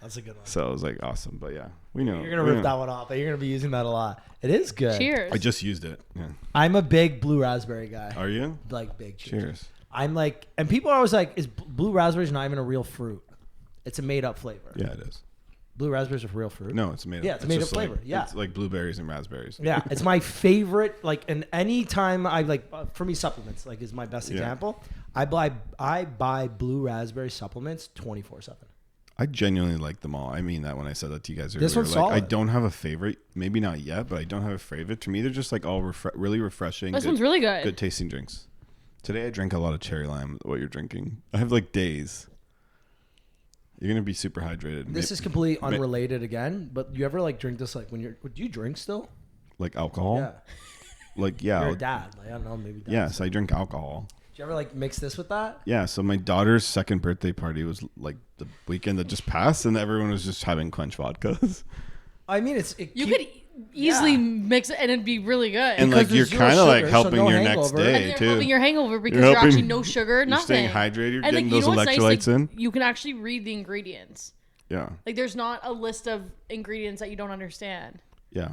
That's a good one. So it was like awesome. But yeah, we know You're gonna rip that one off. You're gonna be using that a lot. It is good. Cheers. I just used it. Yeah. I'm a big blue raspberry guy. Are you? Like big. Cheers. I'm like, and people are always like, is blue raspberries not even a real fruit? It's a made up flavor. Yeah, it is. Blue raspberries are real fruit. No, it's made up. Yeah, it's made up just like- flavor. Yeah. It's like blueberries and raspberries. Yeah, it's my favorite. Like, and any time I like, for me, supplements like is my best Yeah. example. I buy blue raspberry supplements 24/7. I genuinely like them all. I mean that when I said that to you guys earlier. This one's like, I solid. don't have a favorite. Maybe not yet, but I don't have a favorite. To me, they're just like all really refreshing. This one's really good. Good tasting drinks. Today I drank a lot of cherry lime. What you're drinking? I have like days. You're gonna be super hydrated. This is completely unrelated again, but you ever like drink this like when you're? Do you drink still? like alcohol. Yeah. Like yeah. You're a dad. Like, I don't know, maybe. Dad. Yes, I drink alcohol. Do you ever like mix this with that? Yeah. So my daughter's second birthday party was like the weekend that just passed, and everyone was just having Cwench vodkas. I mean, You could easily mix it and it'd be really good. And Because like you're there's zero kind of like sugar, so helping no your next hangover. day and you're too. helping your hangover because You're you're, helping- actually no sugar, You're nothing. staying hydrated. You're And getting like, you those know what's electrolytes nice? Like, in. you can actually read the ingredients. Yeah. Like there's not a list of ingredients that you don't understand. Yeah.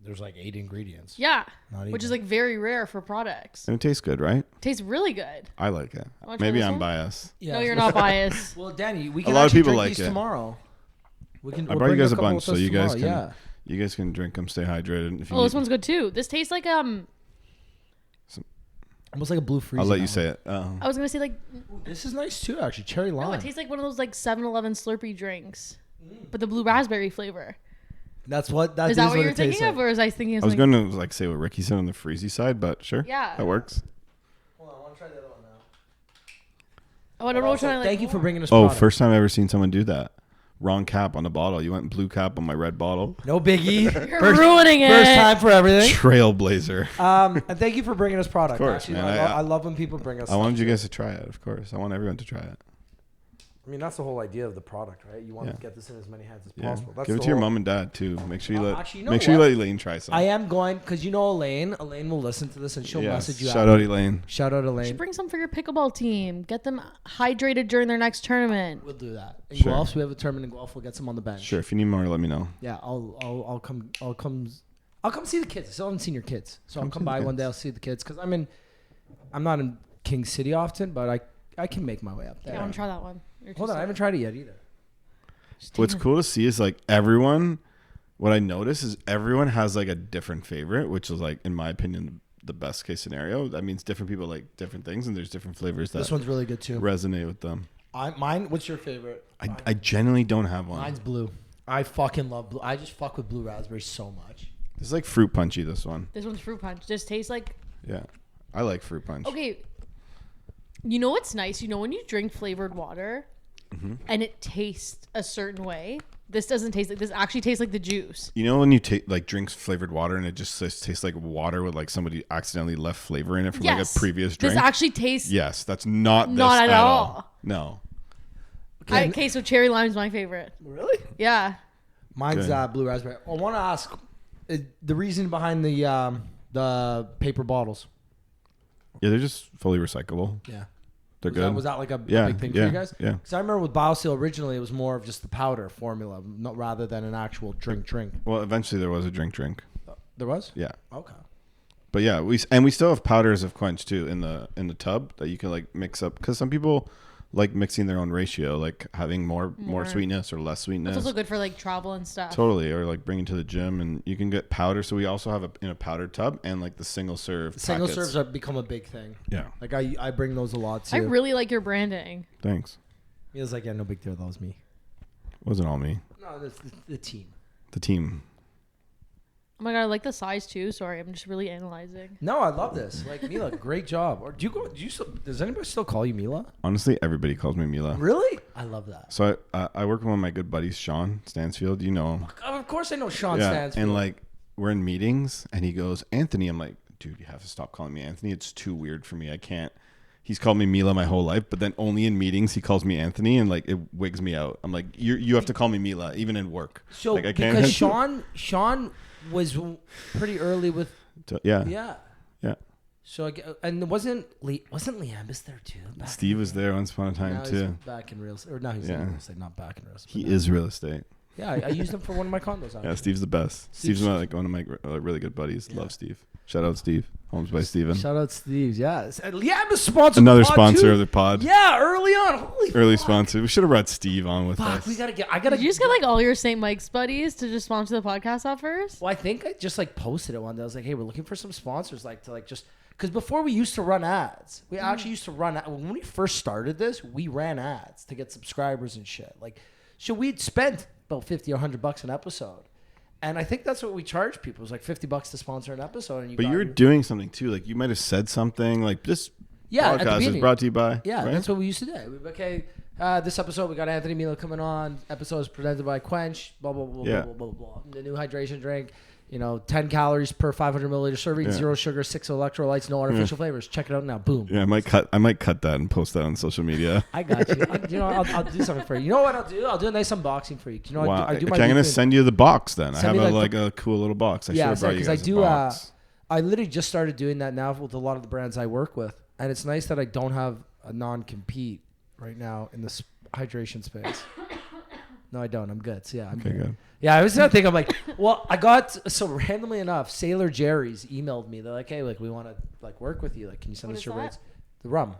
There's like 8 ingredients. Yeah. Not Which is even. like very rare for products. And it tastes good, right? Tastes really good. I like it. Wanna try Maybe this I'm one? biased. Yeah. No, you're not biased. Well, Danny, we can lot of actually people drink like these it. tomorrow. I brought you guys a bunch, so you guys can Yeah. you guys can drink them, stay hydrated. If you Oh, this need- one's good too. This tastes like Almost like a blue freeze. I'll let you say it. I was gonna say like This is nice too, actually. Cherry lime. no, it tastes like one of those like 7-Eleven Slurpee drinks, but the blue raspberry flavor. That's what Is that what you're thinking of, or was I thinking of I was something? going to like say what Ricky said on the freezy side, but sure. Yeah. That works. Hold on, I want to try the other one now. Oh, I don't know which one I like. Thank you for more. bringing us. Oh, product. first time I ever seen someone do that. Wrong cap on the bottle. You went blue cap on my red bottle. No biggie. You're ruining it. First time for everything. Trailblazer. And thank you for bringing us product. Of course, Actually, man. I love when people bring us. I wanted stuff. you guys to try it, of course. I want everyone to try it. I mean, that's the whole idea of the product, right? You want Yeah. to get this in as many hands as Yeah. possible. That's Give it the to your whole- mom and dad too. Make sure you let actually, you know make sure you what? let Elaine try some. I am going because you know Elaine. Elaine will listen to this and she'll Yes. message you. Shout after. out Elaine. Shout out You Elaine. should bring some for your pickleball team. Get them hydrated during their next tournament. We'll do that. In Sure. golf, we have a tournament in golf. We'll get some on the bench. Sure, if you need more, let me know. Yeah, I'll come see the kids. I still haven't seen your kids, so I'll Come come see the by one kids. day. I'll see the kids because I'm not in King City often, but I can make my way up there. I want to try that one. You're Hold on, I too haven't tried it yet either. sick. What's cool to see is like everyone. What I notice is everyone has like a different favorite, which is like, in my opinion, the best case scenario. That means different people like different things, and there's different flavors that This one's really good too. resonate with them. Mine. What's your favorite? I genuinely don't have one. Mine's blue. I fucking love blue. I just fuck with blue raspberry so much. This is like fruit punchy. This one. This one's fruit punch. Just tastes like Yeah, I like fruit punch. okay. You know what's nice? You know when you drink flavored water, and it tastes a certain way. This doesn't taste like this. Actually, tastes like the juice. You know when you take like drinks flavored water and it just tastes like water with like somebody accidentally left flavor in it from like Yes. a previous drink. This actually tastes Yes, that's not Not this at at all. all. No. Okay, so cherry lime's my favorite. Really? Yeah. Mine's Good. blue raspberry. I want to ask the reason behind the paper bottles. Yeah, they're just fully recyclable. Yeah. They're Was good. was that like a Yeah, big thing yeah, for you guys? yeah. Because I remember with BioSteel originally it was more of just the powder formula, not rather than an actual drink. Well, eventually there was a drink. There was? Yeah. Okay. But yeah, we still have powders of Cwench too in the tub that you can like mix up, because some people like mixing their own ratio, like having more sweetness or less sweetness. It's also good for like travel and stuff. Totally, or like bringing to the gym, and you can get powder. So we also have in a powder tub and like the single serve. Single packets. serves have become a big thing. Yeah. Like I bring those a lot too. I really like your branding. Thanks. He was like, yeah, no big deal. That was me. Wasn't all me. No, that's the team. The team. Oh my god, I like the size too. Sorry, I'm just really analyzing. No, I love this. Like Mila, great job. Or does anybody still call you Mila? Honestly, everybody calls me Mila. Really? I love that. So I work with one of my good buddies, Sean Stansfield. You know him. Of course I know Sean Yeah. Stansfield. And like we're in meetings, and he goes, Anthony. I'm like, dude, you have to stop calling me Anthony. It's too weird for me. I can't. He's called me Mila my whole life, but then only in meetings he calls me Anthony, and like it wigs me out. I'm like, you have to call me Mila even in work. So like, I can't. because Sean was pretty early with Yeah. yeah. So and wasn't Leambus there too? Steve was there once upon a time now he's too. back in real estate, or now he's Yeah. in real estate, not back in real estate. He but now- is real estate. Yeah, I used him for one of my condos. Actually. Yeah, Steve's the best. Steve's one of my really good buddies. Yeah. Love Steve. Shout out Steve. Homes by Steven. Shout out Steve's. Yeah, Leambus sponsored Another the pod, sponsor too. of the pod. Yeah, early on. Holy Early fuck. sponsor. We should have brought Steve on with Fuck, us. we gotta get. I gotta. Did you just get like all your St. Mike's buddies to just sponsor the podcast at first? Well, I think I just like posted it one day. I was like, "Hey, we're looking for some sponsors, like to like just because before we used to run ads. We actually used to run when we first started this. We ran ads to get subscribers and shit. Like, so we'd spent about $50 or $100 an episode, and I think that's what we charge people. It was like $50 to sponsor an episode. And But you were doing something too. Like you might have said something like this Yeah, at the podcast is beginning. brought to you by. Yeah, right? that's what we used to do. We'd be, okay, this episode we got Anthony Mila coming on. Episode is presented by Cwench. Blah blah blah Yeah. blah blah blah blah. The new hydration drink. 10 calories per 500 milliliter serving, Yeah. 0 sugar, 6 electrolytes, no artificial flavors. Check it out now. Boom. Yeah, I might cut that and post that on social media. I got you. I'll do something for you. You know what I'll do? I'll do a nice unboxing for you. Wow. I do Okay, my I'm gonna weekly- send you the box then. I Send have me, a cool little box. I should Yeah, have brought you because I guys a do. box. I literally just started doing that now with a lot of the brands I work with, and it's nice that I don't have a non-compete right now in this hydration space. No, I don't. I'm good. So yeah, I'm Okay, good. Yeah, I was gonna think. I'm like, well, I got so randomly enough, Sailor Jerry's emailed me. They're like, hey, like we want to like work with you. Like, can you send What us is your that? rates? The rum.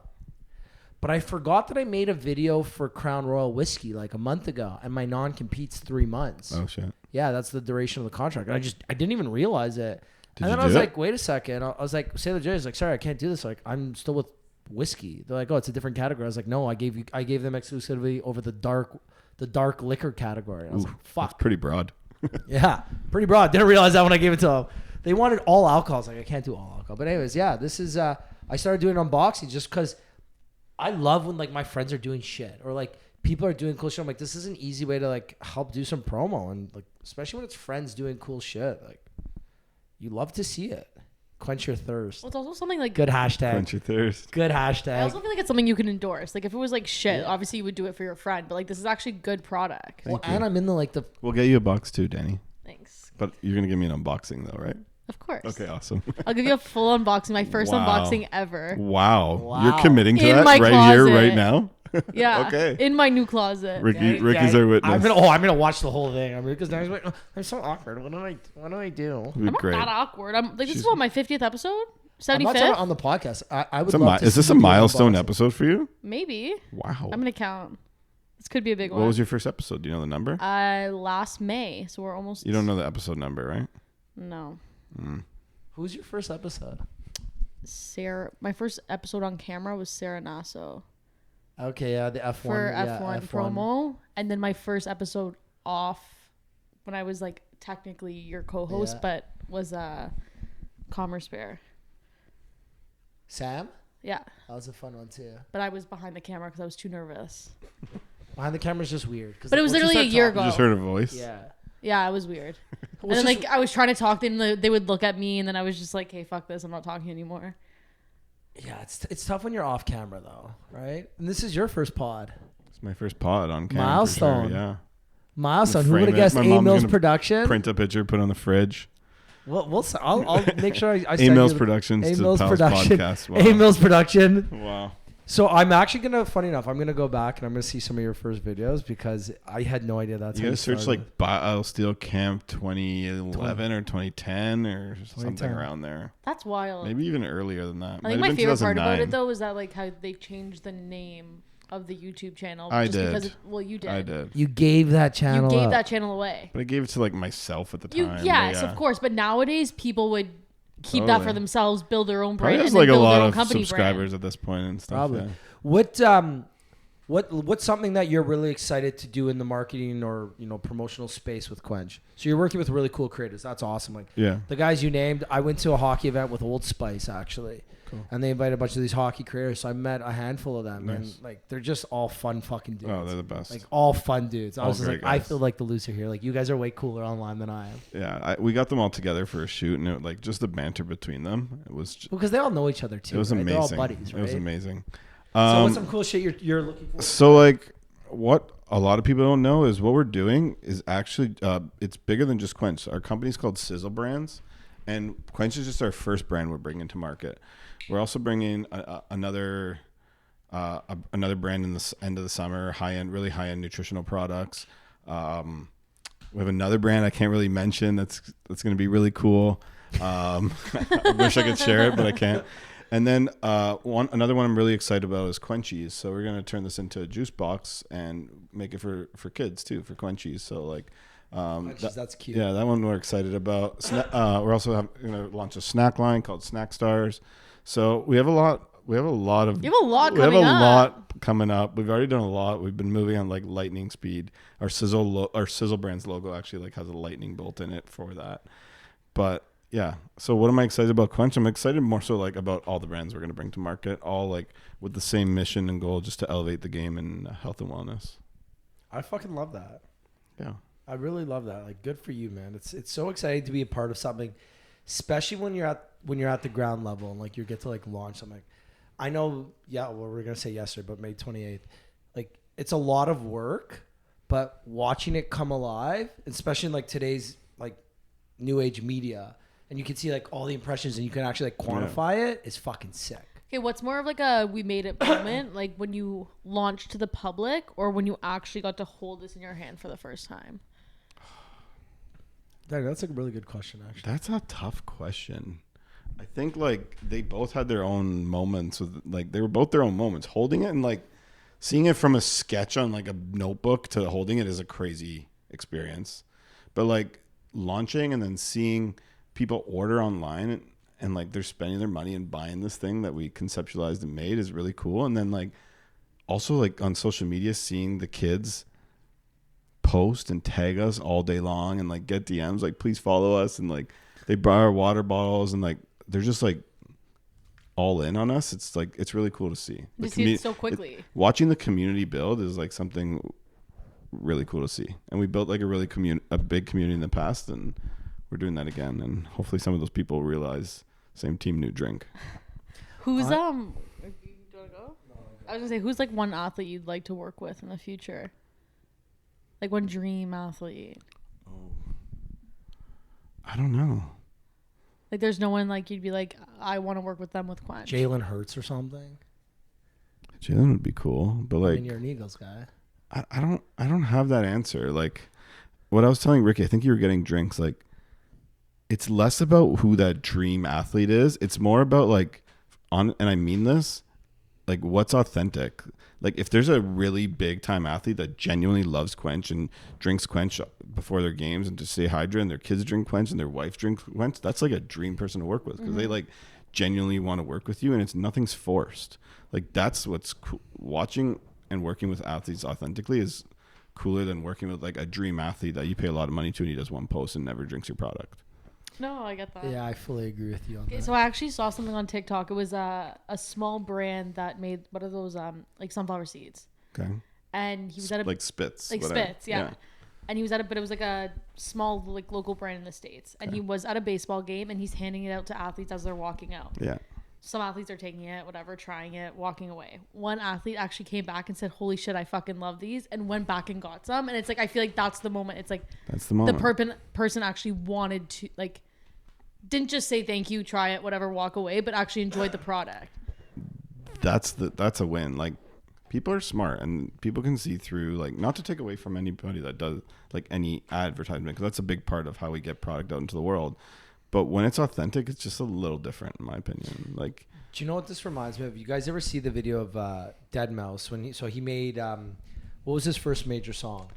But I forgot that I made a video for Crown Royal whiskey like a month ago, and my non-compete's 3 months. Oh shit. Yeah, that's the duration of the contract. And I didn't even realize it. Did And then you I was do like, it? wait a second. I was like, Sailor Jerry's like, sorry, I can't do this. Like, I'm still with whiskey. They're like, oh, it's a different category. I was like, no, I gave them exclusivity over the dark liquor category. I was like, That's fuck. pretty broad. Yeah, pretty broad. Didn't realize that when I gave it to them. They wanted all alcohol. I was like, I can't do all alcohol. But anyways, yeah, this is. I started doing unboxing just because I love when like my friends are doing shit or like people are doing cool shit. I'm like, this is an easy way to like help do some promo and like especially when it's friends doing cool shit. Like, you love to see it. Quench your thirst. Well, it's also something like Good hashtag. Quench your thirst. Good I hashtag. also feel like it's something you can endorse. Like if it was like shit, Yeah. obviously you would do it for your friend, but like this is actually good product. Well, Thank you. and I'm in the like the. We'll get you a box too, Danny. Thanks. But you're gonna give me an unboxing though, right? Of course. Okay, awesome. I'll give you a full unboxing, my first Wow. unboxing ever. Wow. Wow. You're committing to In that my right here, closet. right now. Yeah. Okay. In my new closet. Ricky's our witness. I'm gonna watch the whole thing. I mean, because now he's like, oh, I'm so awkward. What do I do? It'd be I'm not great. that awkward. I'm like this is She's- what my 50th episode, I'm not talking 75th, about on the podcast. I would It's a love to is this see a you do milestone unboxing. episode for you? maybe. Wow. I'm gonna count. This could be a big What one. was your first episode? Do you know the number? Last May, so we're almost. You don't know the episode number, right? No. Who's your first episode? Sarah. My first episode on camera was Sarah Nasso Okay, yeah, the F1 for yeah, F1 promo, and then my first episode off when I was like technically your co-host, Yeah. but was Commerce Bear. Sam, Yeah, that was a fun one too. but I was behind the camera because I was too nervous. Behind the camera's just weird. But it was literally a year ago. You just heard a voice. Yeah. Yeah, it was weird. And Well, then it's like I was trying to talk to them, they would look at me, and then I was just like, "Hey, fuck this! I'm not talking anymore." Yeah, it's tough when you're off camera though, right? And this is your first pod. It's my first pod on camera. Milestone. For sure, yeah. Milestone. Who frame would have it. guessed My A mom's Mills gonna Production? Print a picture, put on the fridge. I'll make sure I A send Mills you the- Productions A to Mills Pals Production. Podcast. Wow. A Mills Production. Wow. So I'm actually gonna, funny enough, I'm gonna go back and I'm gonna see some of your first videos because I had no idea that's You how guys search started. like Bio Steel Camp 2011 or 2010 or something 2010. around there. That's wild. Maybe even earlier than that. I think my favorite part about it though is that like how they changed the name of the YouTube channel. I just did. Because well, you did. I did. You gave that You channel. gave up. that channel away. But I gave it to like myself at the You time. yes, but of course. But nowadays people would keep that for Totally. themselves, build their own Probably brand, has and then like a build their lot own of company subscribers brand. at this point and stuff. Probably. Yeah. What's something that you're really excited to do in the marketing or promotional space with Cwench? So you're working with really cool creators. That's awesome. Like Yeah. the guys you named, I went to a hockey event with Old Spice actually. Cool. And they invited a bunch of these hockey creators. So I met a handful of them, Nice. and like they're just all fun fucking dudes. Oh, they're the best. Like all fun dudes. I All was just great like, I guys. feel like the loser here. Like you guys are way cooler online than I am. Yeah, we got them all together for a shoot, and it, like just the banter between them, it was Because they all know each other too. it was right? amazing. They're all buddies, right? It was amazing. So what's some cool shit you're looking for? So like what a lot of people don't know is what we're doing is actually it's bigger than just Quench. Our company's called Sizzle Brands, and Quench is just our first brand we're bringing to market. We're also bringing another brand in the end of the summer, really high end nutritional products. We have another brand I can't really mention that's going to be really cool. I wish I could share it, but I can't. And then another one I'm really excited about is Quenchies. So we're gonna turn this into a juice box and make it for kids too, for Quenchies. So like, That's cute. yeah, that one we're excited about. We're also gonna launch a snack line called Snack Stars. So we have a lot. We have a lot of. You have a lot We have a coming up. lot coming up. We've already done a lot. We've been moving on like lightning speed. Our Sizzle Brands logo actually like has a lightning bolt in it for that. But yeah. So what am I excited about Quench? I'm excited more so like about all the brands we're going to bring to market, all like with the same mission and goal, just to elevate the game in health and wellness. I fucking love that. Yeah. I really love that. Like, good for you, man. It's so exciting to be a part of something, especially when you're at the ground level and like you get to like launch something. I know, yeah, well, we were gonna say yesterday, but May 28th. Like, it's a lot of work, but watching it come alive, especially in like today's like new age media, and you can see like all the impressions and you can actually like quantify it, is fucking sick. Okay, what's more of like a we made it moment, like when you launched to the public or when you actually got to hold this in your hand for the first time? That's a really good question, actually. That's a tough question. I think like they both had their own moments with like they were both their own moments. Holding it and like seeing it from a sketch on like a notebook to holding it is a crazy experience. But like launching and then seeing people order online and like they're spending their money and buying this thing that we conceptualized and made is really cool. And then like also like on social media, seeing the kids post and tag us all day long and like get DMs like please follow us, and like they buy our water bottles and like they're just like all in on us. It's like it's really cool to see. You see it so quickly. Watching the community build is like something really cool to see. And we built like a big community in the past, and we're doing that again. And hopefully some of those people realize same team, new drink. Who's do you want to go? I was gonna say, who's like one athlete you'd like to work with in the future? Like one dream athlete. Oh, I don't know. Like there's no one like you'd be like, I want to work with them with Cwench. Jalen Hurts or something. Jalen would be cool, but like I mean, you're an Eagles guy. I don't have that answer. Like what I was telling Ricky, I think you were getting drinks. Like it's less about who that dream athlete is. It's more about like and I mean this, like what's authentic. Like if there's a really big time athlete that genuinely loves Cwench and drinks Cwench before their games and to stay hydrated, and their kids drink Cwench and their wife drinks Cwench, that's like a dream person to work with because they like genuinely want to work with you, and it's nothing's forced. Like that's what's cool. Watching and working with athletes authentically is cooler than working with like a dream athlete that you pay a lot of money to and he does one post and never drinks your product. No, I get that. Yeah, I fully agree with you on that. So I actually saw something on TikTok. It was a small brand that made what are those like sunflower seeds. Okay. And he was at a like Spitz. like Spitz, yeah. And he was at but it was like a small like local brand in the States. And he was at a baseball game and he's handing it out to athletes as they're walking out. Yeah. Some athletes are taking it, whatever, trying it, walking away. One athlete actually came back and said, "Holy shit, I fucking love these," and went back and got some. And it's like I feel like that's the moment. It's like that's the moment. The person actually wanted to like didn't just say thank you, try it, whatever, walk away, but actually enjoyed the product. That's a win. Like people are smart and people can see through, like, not to take away from anybody that does like any advertisement, because that's a big part of how we get product out into the world. But when it's authentic, it's just a little different, in my opinion. Like, do you know what this reminds me of? You guys ever see the video of Dead Mouse when he made what was his first major song?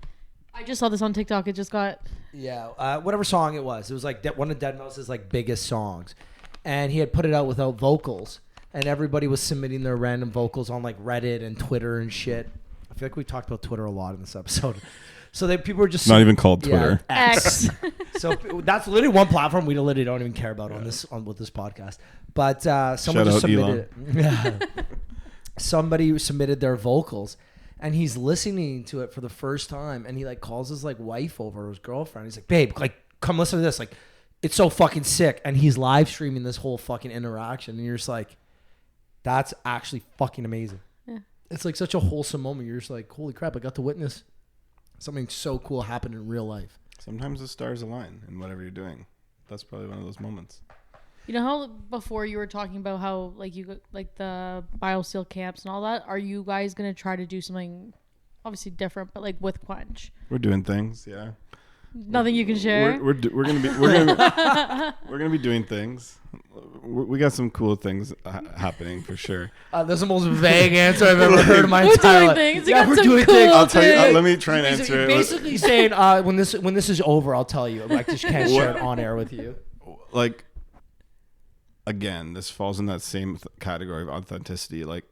I just saw this on TikTok. It just got whatever song it was. It was like one of Dead Mouse's like biggest songs, and he had put it out without vocals, and everybody was submitting their random vocals on like Reddit and Twitter and shit. I feel like we talked about Twitter a lot in this episode. So people were just not even called Twitter. X. So that's literally one platform we literally don't even care about with this podcast. But someone just submitted somebody submitted their vocals, and he's listening to it for the first time, and he like calls his like wife over, his girlfriend. He's like, "Babe, like come listen to this. Like it's so fucking sick." And he's live streaming this whole fucking interaction, and you're just like, that's actually fucking amazing. Yeah. It's like such a wholesome moment. You're just like, holy crap, I got to witness something so cool happen in real life. Sometimes the stars align in whatever you're doing. That's probably one of those moments. You know how before you were talking about how like you like the BioSteel camps and all that? Are you guys gonna try to do something obviously different, but like with Cwench? We're doing things, yeah. Nothing you can share. We're gonna be doing things. We got some cool things happening for sure. That's the most vague answer I've ever heard in my entire life. Things. Yeah, we're doing things. I'll tell you. Let me try and answer it. Basically saying when this is over, I'll tell you. I just can't share it on air with you. Like, again, this falls in that same category of authenticity. Like,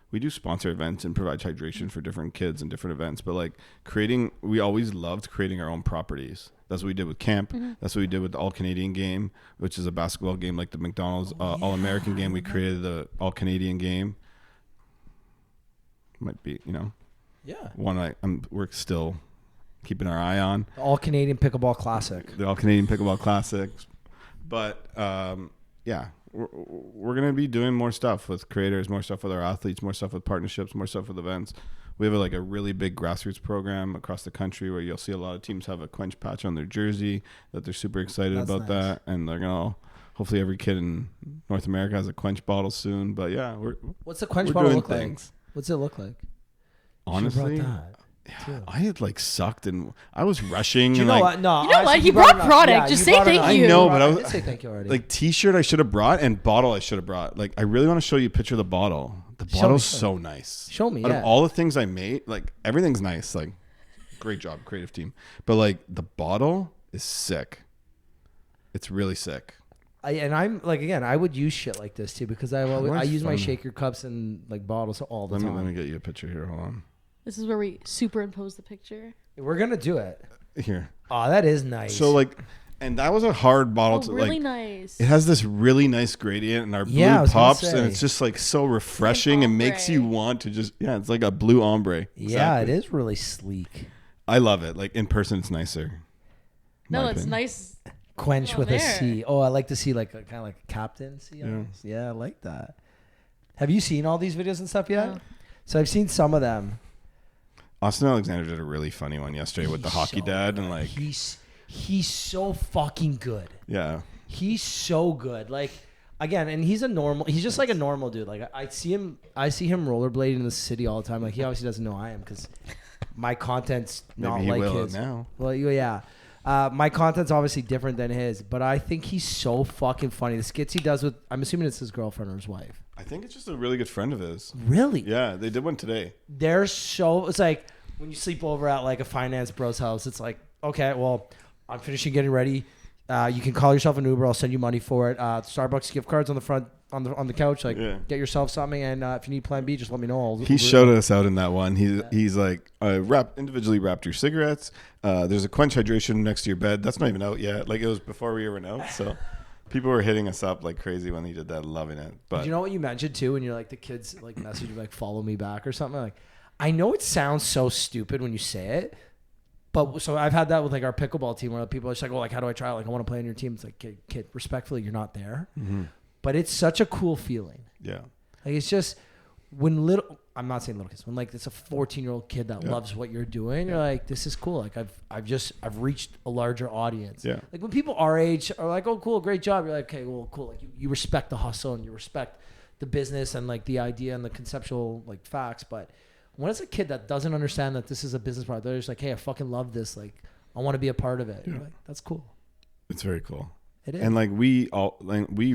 we do sponsor events and provide hydration for different kids and different events, but like we always loved creating our own properties. That's what we did with camp. Mm-hmm. That's what we did with the All Canadian game, which is a basketball game like the McDonald's All American game. We created the All Canadian game. Might be, one we're still keeping our eye on. The All Canadian Pickleball Classic. The All Canadian Pickleball Classic. But yeah. We're going to be doing more stuff with creators, more stuff with our athletes, more stuff with partnerships, more stuff with events. We have a really big grassroots program across the country where you'll see a lot of teams have a Cwench patch on their jersey that they're super excited about nice. That. And they're going to hopefully every kid in North America has a Cwench bottle soon. But yeah, What's the Cwench we're bottle doing look like? things. What's it look like? Honestly, I had like sucked and I was rushing. Do you and know like, what? No, You know what? honestly, He brought it up. product. Just you say brought it thank up. you. I know, but I did was say thank you already. like T-shirt I should have brought and bottle I should have brought. Like I really want to show you a picture of the bottle. The bottle's so nice. Show me. Out of all the things I made, like everything's nice. Like great job, creative team. But like the bottle is sick. It's really sick. I'm like, again, I would use shit like this too because I use my shaker cups and like bottles all the time. Let me get you a picture here. Hold on. This is where we superimpose the picture. We're gonna do it. Here. Oh, that is nice. So like, and that was a hard bottle to really like. nice. It has this really nice gradient, and our blue pops, and it's just like so refreshing and makes you want to just it's like a blue ombre. Yeah, it is really sleek. I love it. Like in person, it's nicer. No, it's nice. Cwench with a C. Oh, I like to see like kind of like a captain C. Yeah, I like that. Have you seen all these videos and stuff yet? No. So I've seen some of them. Austin Alexander did a really funny one yesterday with the hockey dad good. and like he's so fucking good. Yeah. He's so good. Like again, and he's just like a normal dude. Like I see him rollerblading in the city all the time. Like he obviously doesn't know I am because my content's not Maybe he like will his. now. Well, yeah. My content's obviously different than his, but I think he's so fucking funny. The skits he does with, I'm assuming it's his girlfriend or his wife. I think it's just a really good friend of his. Really? Yeah, they did one today. It's like when you sleep over at like a finance bro's house, it's like, okay, well, I'm finishing getting ready. You can call yourself an Uber. I'll send you money for it. Starbucks gift cards on the front, on the couch. Like, get yourself something, and if you need Plan B, just let me know. He showed us out in that one. He's like, individually wrapped your cigarettes. There's a Cwench Hydration next to your bed. That's not even out yet. Like it was before we were out. So people were hitting us up like crazy when he did that, loving it. But you know what you mentioned too, when you're like the kids like message you like follow me back or something. Like, I know it sounds so stupid when you say it. But so I've had that with like our pickleball team where people are just like, oh, like how do I try it? Like I want to play on your team. It's like, kid, respectfully, you're not there. Mm-hmm. But it's such a cool feeling. Yeah. Like it's just I'm not saying little kids, when like it's a 14-year-old kid that loves what you're doing, you're like, this is cool. Like I've reached a larger audience. Yeah. Like when people our age are like, oh cool, great job. You're like, okay, well, cool. Like you respect the hustle and you respect the business and like the idea and the conceptual like facts. But when it's a kid that doesn't understand that this is a business product, they're just like, hey, I fucking love this. Like I want to be a part of it. Yeah. You're like, that's cool. It's very cool. It is. And like we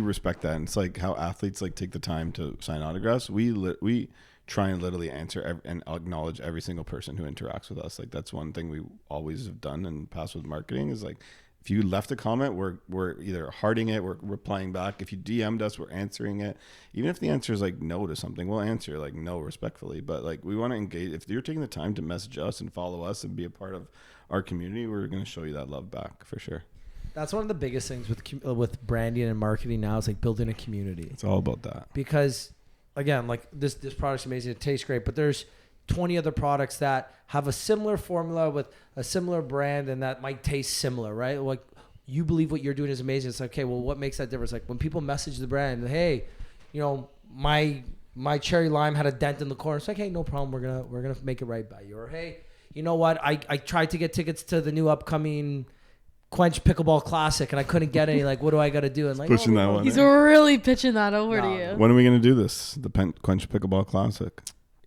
respect that. And it's like how athletes like take the time to sign autographs. We try and literally answer and acknowledge every single person who interacts with us. Like that's one thing we always have done in the past with marketing is like, if you left a comment, we're either hearting it, we're replying back. If you DM'd us, we're answering it. Even if the answer is like no to something, we'll answer like no respectfully. But like we want to engage. If you're taking the time to message us and follow us and be a part of our community, we're going to show you that love back for sure. That's one of the biggest things with branding and marketing now is like building a community. It's all about that. Because again, like this product's amazing. It tastes great, but there's 20 other products that have a similar formula with a similar brand and that might taste similar, right? Like you believe what you're doing is amazing. It's like, okay, well, what makes that difference? Like when people message the brand, hey, you know, my cherry lime had a dent in the corner. It's like, hey, no problem. We're gonna make it right by you. Or hey, you know what? I tried to get tickets to the new upcoming Cwench Pickleball Classic and I couldn't get any. Like, what do I got to do? And like, pushing that one. He's really pitching that over to you. When are we going to do this? The Cwench Pickleball Classic.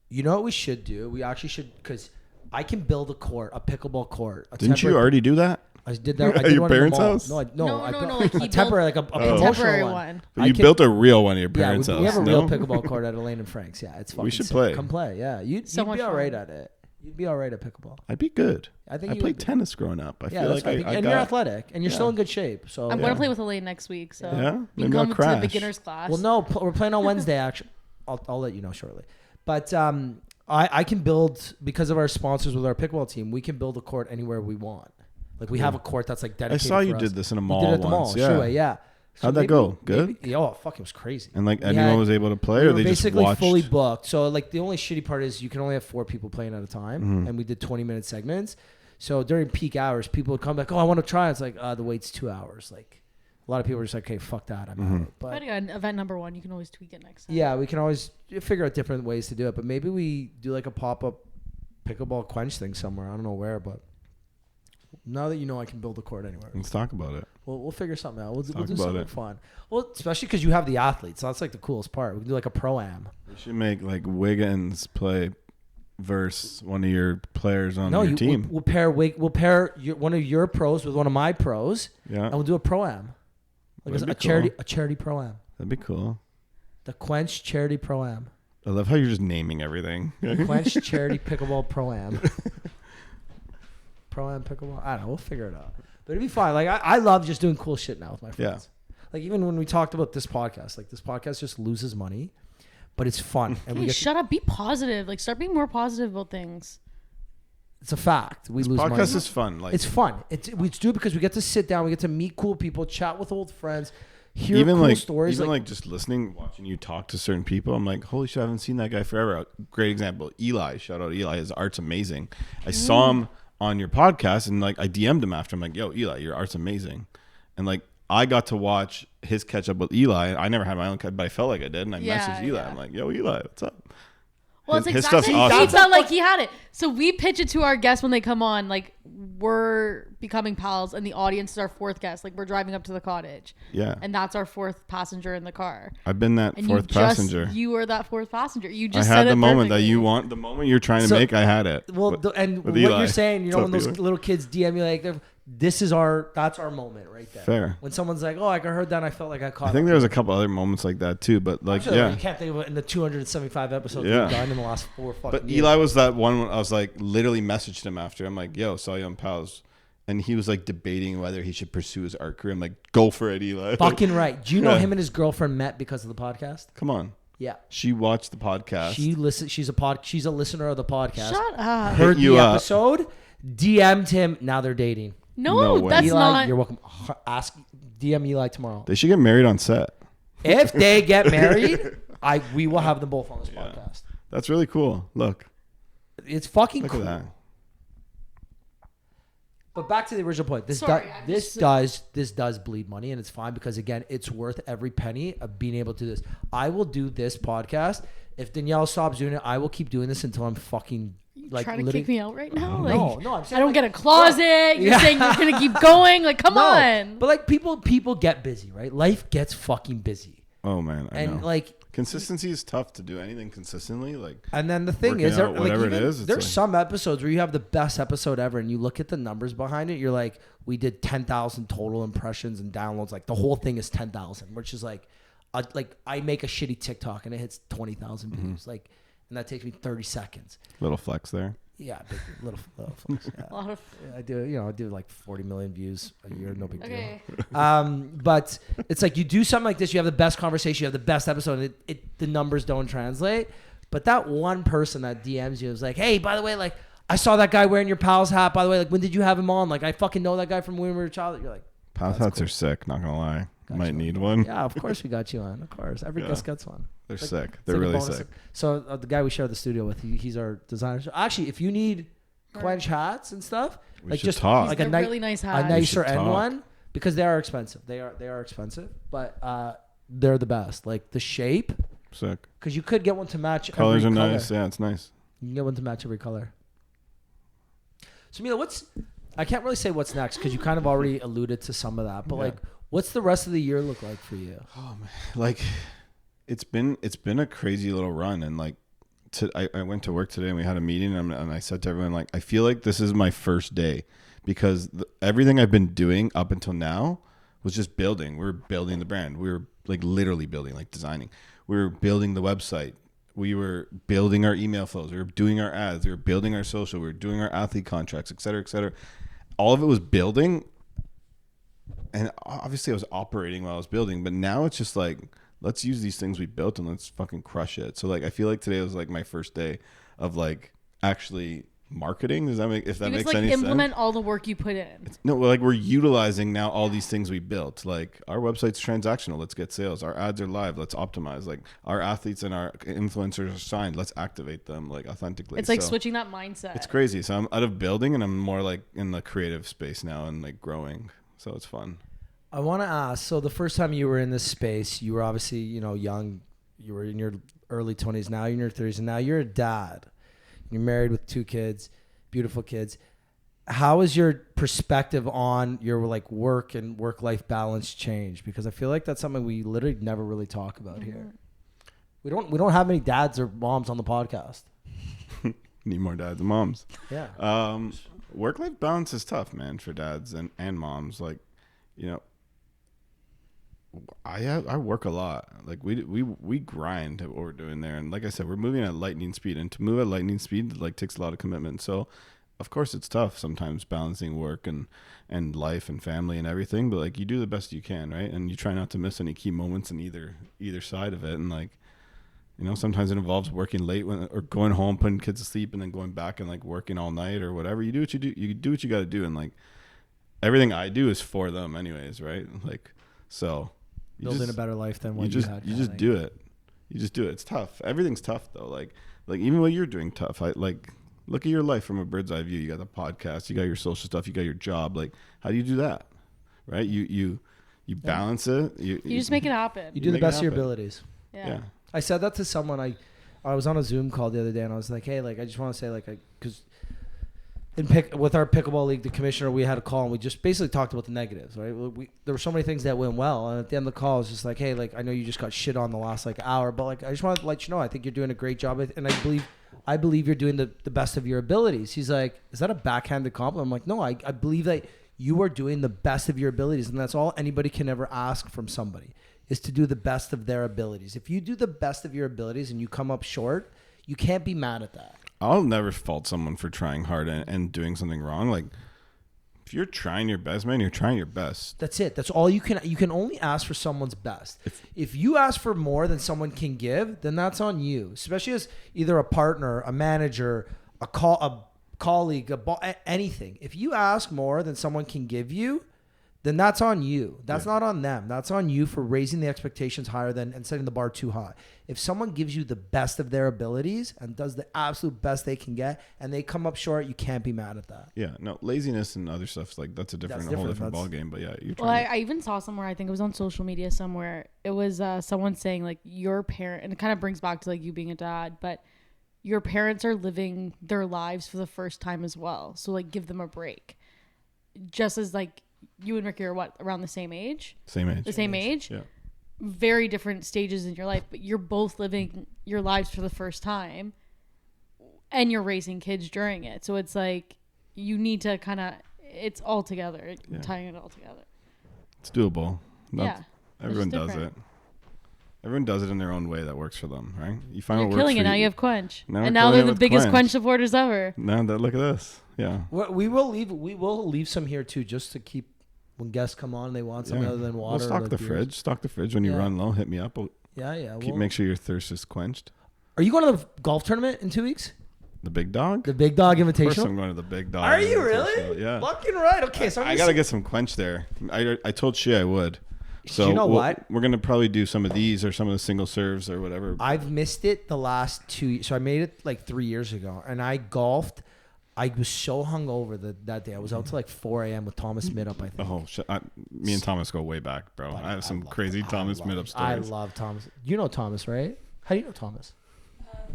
You know what we should do? We actually should, because I can build a pickleball court. Didn't you already do that? I did that. I At did your one in the parents' mall. house? No, I built like a temporary, like a promotional temporary one. But you built a real one at your parents' house. We have a real pickleball court at Elaine and Frank's. Yeah, it's fucking We should sick. play. Come play. Yeah, you'd So be much all right fun. at it. You'd be all right at pickleball. I'd be good. I think I you played would be. tennis growing up. I Yeah, feel that's like right. I And got, you're athletic, and you're still in good shape. So I'm going to play with Elaine next week. So Yeah? you Maybe can I'll come to the crash. beginner's class. Well, no, we're playing on Wednesday. Actually, I'll let you know shortly. But I can build, because of our sponsors with our pickleball team, we can build a court anywhere we want. Like we have a court that's like I dedicated. saw you for did us. this in a We mall did it at the once. mall. Yeah. Sure, yeah. So How'd that go? Good? Fuck, it was crazy. And like We anyone had- was able to play, we or were they just basically watched? fully booked. So like the only shitty part is you can only have 4 people playing at a time, and we did 20-minute segments. So during peak hours, people would come back, oh, I want to try. It's like the wait's 2 hours. Like a lot of people are just like, okay, fuck that, I'm out. But event number 1, you can always tweak it next time. yeah, we can always figure out different ways to do it. But maybe we do like a pop-up pickleball Cwench thing somewhere. I don't know where, but Now that you know I can build a court anywhere. Let's talk about it. We'll figure something out. We'll do about something it. fun. Well, especially because you have the athletes. So that's like the coolest part. We can do like a pro-am. We should make like Wiggins play versus one of your players on your team. We'll pair one of your pros with one of my pros. Yeah. And we'll do a pro-am. Like That'd a be cool. charity pro-am. That'd be cool. The Cwench Charity Pro-Am. I love how you're just naming everything. Cwench Charity Pickleball Pro-Am. Pro-Am Pickleball. I don't know. We'll figure it out. But it'd be fun. Like I love just doing cool shit now with my friends. Yeah. Like even when we talked about this podcast, like this podcast just loses money, but it's fun. And Hey, shut up. Be positive. Like start being more positive about things. It's a fact. We lose money. Podcast is fun. Like It's fun. We do it because we get to sit down, we get to meet cool people, chat with old friends, hear even cool like stories. even like just listening, watching you talk to certain people. I'm like, holy shit, I haven't seen that guy forever. Great example, Eli. Shout out Eli. His art's amazing. I saw him on your podcast and like I DM'd him after. I'm like, yo, Eli, your art's amazing. And like I got to watch his catch up with Eli. I never had my own cut, but I felt like I did. And I messaged Eli. I'm like, yo, Eli, what's up? Well, His it's stuff's exactly. awesome. He felt like he had it. So we pitch it to our guests when they come on. Like we're becoming pals, and the audience is our fourth guest. Like we're driving up to the cottage. Yeah. And that's our fourth passenger in the car. I've been that And fourth passenger. You were that fourth passenger. You I just had said the it moment that perfectly. you want. The moment you're trying to So- make, I had it. Well, and with what Eli. you're saying, you know, What's when up, those Eli? little kids DM you like, that's our moment right there. Fair. When someone's like, oh, I heard that, and I felt like I caught. I think it. there was a couple other moments like that too, but like Sure, yeah. you can't think of it in the 275 episodes Yeah. we've done in the last 4 fucking But years. Eli was that one when I was like literally messaged him after. I'm like, yo, saw you on Pals. And he was like debating whether he should pursue his art career. I'm like, go for it, Eli. Fucking right. Do you know Yeah. him and his girlfriend met because of the podcast? Come on. Yeah. She watched the podcast. She's a listener of the podcast. Shut up. Heard Hit you the up. episode, DM'd him. Now they're dating. No, No way. that's Eli, not. you're welcome. DM Eli tomorrow. They should get married on set. If they get married, we will have them both on this podcast. That's really cool. Look It's fucking at cool. that. But back to the original point. Sorry, This does bleed money, and it's fine because again, it's worth every penny of being able to do this. I will do this podcast. If Danielle stops doing it, I will keep doing this until I'm fucking like trying to living. kick me out right now? Like, No, I'm saying I don't like, get a closet. You're Yeah. saying you're gonna keep going. Like, come no, on. but like people get busy, right? Life gets fucking busy, Oh man, I and know. like. Consistency is tough to do anything consistently. Like And then the thing Working is, out like, whatever it even- is, it's there's like- some episodes where you have the best episode ever, and you look at the numbers behind it. You're like, we did 10,000 total impressions and downloads. Like the whole thing is 10,000, which is like I make a shitty TikTok and it hits 20,000 Mm-hmm. views, like, and that takes me 30 seconds. little flex there. Yeah, big, little flex, yeah. A lot of. I do like 40 million views a year, no big Okay. deal. But it's like you do something like this, you have the best conversation, you have the best episode, and the numbers don't translate. But that one person that DMs you is like, hey, by the way, like I saw that guy wearing your pal's hat. By the way, like when did you have him on? Like I fucking know that guy from when we were a child. You're like, Pals That's hats cool. are sick. Not gonna lie. Got Might you. need one. yeah, of course we got you on. Of course, every Yeah. guest gets one. They're It's sick. it's They're like a really bonus. sick. So the guy we share the studio with, he's our designer. So actually, if you need Cwench hats and stuff, We like should just talk. like They're a really nice a hats. nicer should end talk. one, because they are expensive. They are expensive, but they're the best. Like the shape, Sick. because you could get one to match. Colors are every color. nice. Yeah, it's nice. You can get one to match every color. So Mila, I can't really say what's next because you kind of already alluded to some of that, but Yeah. like, what's the rest of the year look like for you? Oh man, like it's been a crazy little run, and like I went to work today and we had a meeting, and I said to everyone, like, I feel like this is my first day because everything I've been doing up until now was just building. We were building the brand. We were like literally building, like designing. We were building the website. We were building our email flows. We were doing our ads. We were building our social. We were doing our athlete contracts, et cetera, et cetera. All of it was building. And obviously I was operating while I was building, but now it's just like, let's use these things we built and let's fucking crush it. So like, I feel like today was like my first day of like actually marketing. Does that make, if that You makes just like any implement sense? all the work you put in. No, like we're utilizing now all these things we built. Like our website's transactional. Let's get sales. Our ads are live. Let's optimize. Like our athletes and our influencers are signed. Let's activate them like authentically. It's like So switching that mindset. it's crazy. So I'm out of building and I'm more like in the creative space now and like growing. So it's fun. I want to ask, so the first time you were in this space, you were obviously, young, you were in your early 20s, now you're in your 30s, and now you're a dad. You're married with 2 kids, beautiful kids. how has your perspective on your like work and work-life balance changed? Because I feel like that's something we literally never really talk about here. We don't have any dads or moms on the podcast. Need more dads and moms. Yeah. Work-life balance is tough, man, for dads and moms. Like, you know, I work a lot. Like we grind at what we're doing there, and like I said, we're moving at lightning speed, and to move at lightning speed like takes a lot of commitment. So, of course, it's tough sometimes balancing work and life and family and everything. But like you do the best you can, right? And you try not to miss any key moments in either side of it. And like, you know, sometimes it involves working late or going home, putting kids to sleep, and then going back and like working all night or whatever. You do what you do. You do what you got to do, and like everything I do is for them, anyways, right? Like so. Building a better life than what you just had. You just do it. You just do it. It's tough. Everything's tough though. Like even what you're doing tough. I like look at your life from a bird's eye view. You got the podcast. You got your social stuff. You got your job. Like how do you do that? Right? You balance it. You just make it happen. You do the best of your abilities. Yeah. I said that to someone. I was on a Zoom call the other day, and I was like, hey, like I just want to say, like, because with our pickleball league, the commissioner, we had a call and we just basically talked about the negatives, right? There were so many things that went well, and at the end of the call, it was just like, hey, like I know you just got shit on the last like hour, but like I just want to let you know, I think you're doing a great job, and I believe you're doing the best of your abilities. He's like, is that a backhanded compliment? I'm like, no, I believe that you are doing the best of your abilities, and that's all anybody can ever ask from somebody is to do the best of their abilities. If you do the best of your abilities and you come up short, you can't be mad at that. I'll never fault someone for trying hard and doing something wrong. Like if you're trying your best, man, you're trying your best. That's it. That's all you can only ask for someone's best. If you ask for more than someone can give, then that's on you, especially as either a partner, a manager, a colleague, anything. If you ask more than someone can give you, then that's on you. That's not on them. That's on you for raising the expectations higher and setting the bar too high. If someone gives you the best of their abilities and does the absolute best they can get and they come up short, you can't be mad at that. Yeah, no, laziness and other stuff, like that's a whole different ball game. But yeah, you're trying. Well, I even saw somewhere, I think it was on social media somewhere, it was someone saying like your parent, and it kind of brings back to like you being a dad, but your parents are living their lives for the first time as well. So like give them a break. Just as like you and Ricky are around the same age? Same age. The same age? Yeah. Very different stages in your life, but you're both living your lives for the first time and you're raising kids during it. So it's like you need to kind of, it's all together, tying it all together. It's doable. Everyone does different. it. Everyone does it in their own way that works for them, right? You find You're what works killing for it. Now you. you have Cwench. Now and now they're the biggest Cwench supporters ever. Now look at this. Yeah. We will leave some here too, just to keep when guests come on, they want something other than water. We'll stock like the beers. fridge. Stock the fridge when you run low. Hit me up. Make sure your thirst is quenched. Are you going to the golf tournament in 2 weeks? The Big Dog? The Big Dog Invitational? Of course I'm going to the Big Dog. Are you really? Yeah. Fucking right. Okay, so I got to get some quench there. I told Shea I would. So you know what? We're going to probably do some of these or some of the single serves or whatever. I've missed it the last 2 years. So I made it like 3 years ago, and I golfed. I was so hungover that day. I was out till like 4 a.m. with Thomas Midup, I think. Oh, shit. Me and Thomas go way back, bro. I have some crazy Thomas Midup stories. I love Thomas. You know Thomas, right? How do you know Thomas?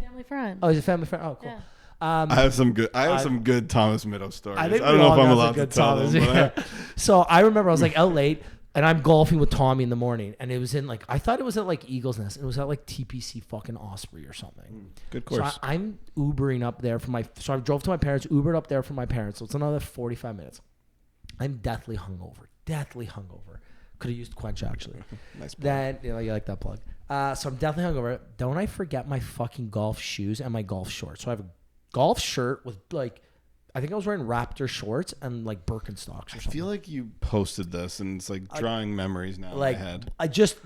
Family friend. Oh, he's a family friend. Oh, cool. Yeah. I have some good Thomas Midup stories. I think don't know if I'm allowed to tell them. But So I remember I was like out late, and I'm golfing with Tommy in the morning, and it was in like, I thought it was at like Eagles Nest, and it was at like TPC fucking Osprey or something. Good course. So I'm Ubering up there so I drove to my parents, Ubered up there for my parents, so it's another 45 minutes. I'm deathly hungover. Could have used Cwench actually. Nice plug. Then, you like that plug. So I'm deathly hungover. Don't I forget my fucking golf shoes and my golf shorts. So I have a golf shirt with like, I think I was wearing Raptor shorts and like Birkenstocks or something. I feel like you posted this and it's like drawing memories now in my head. I just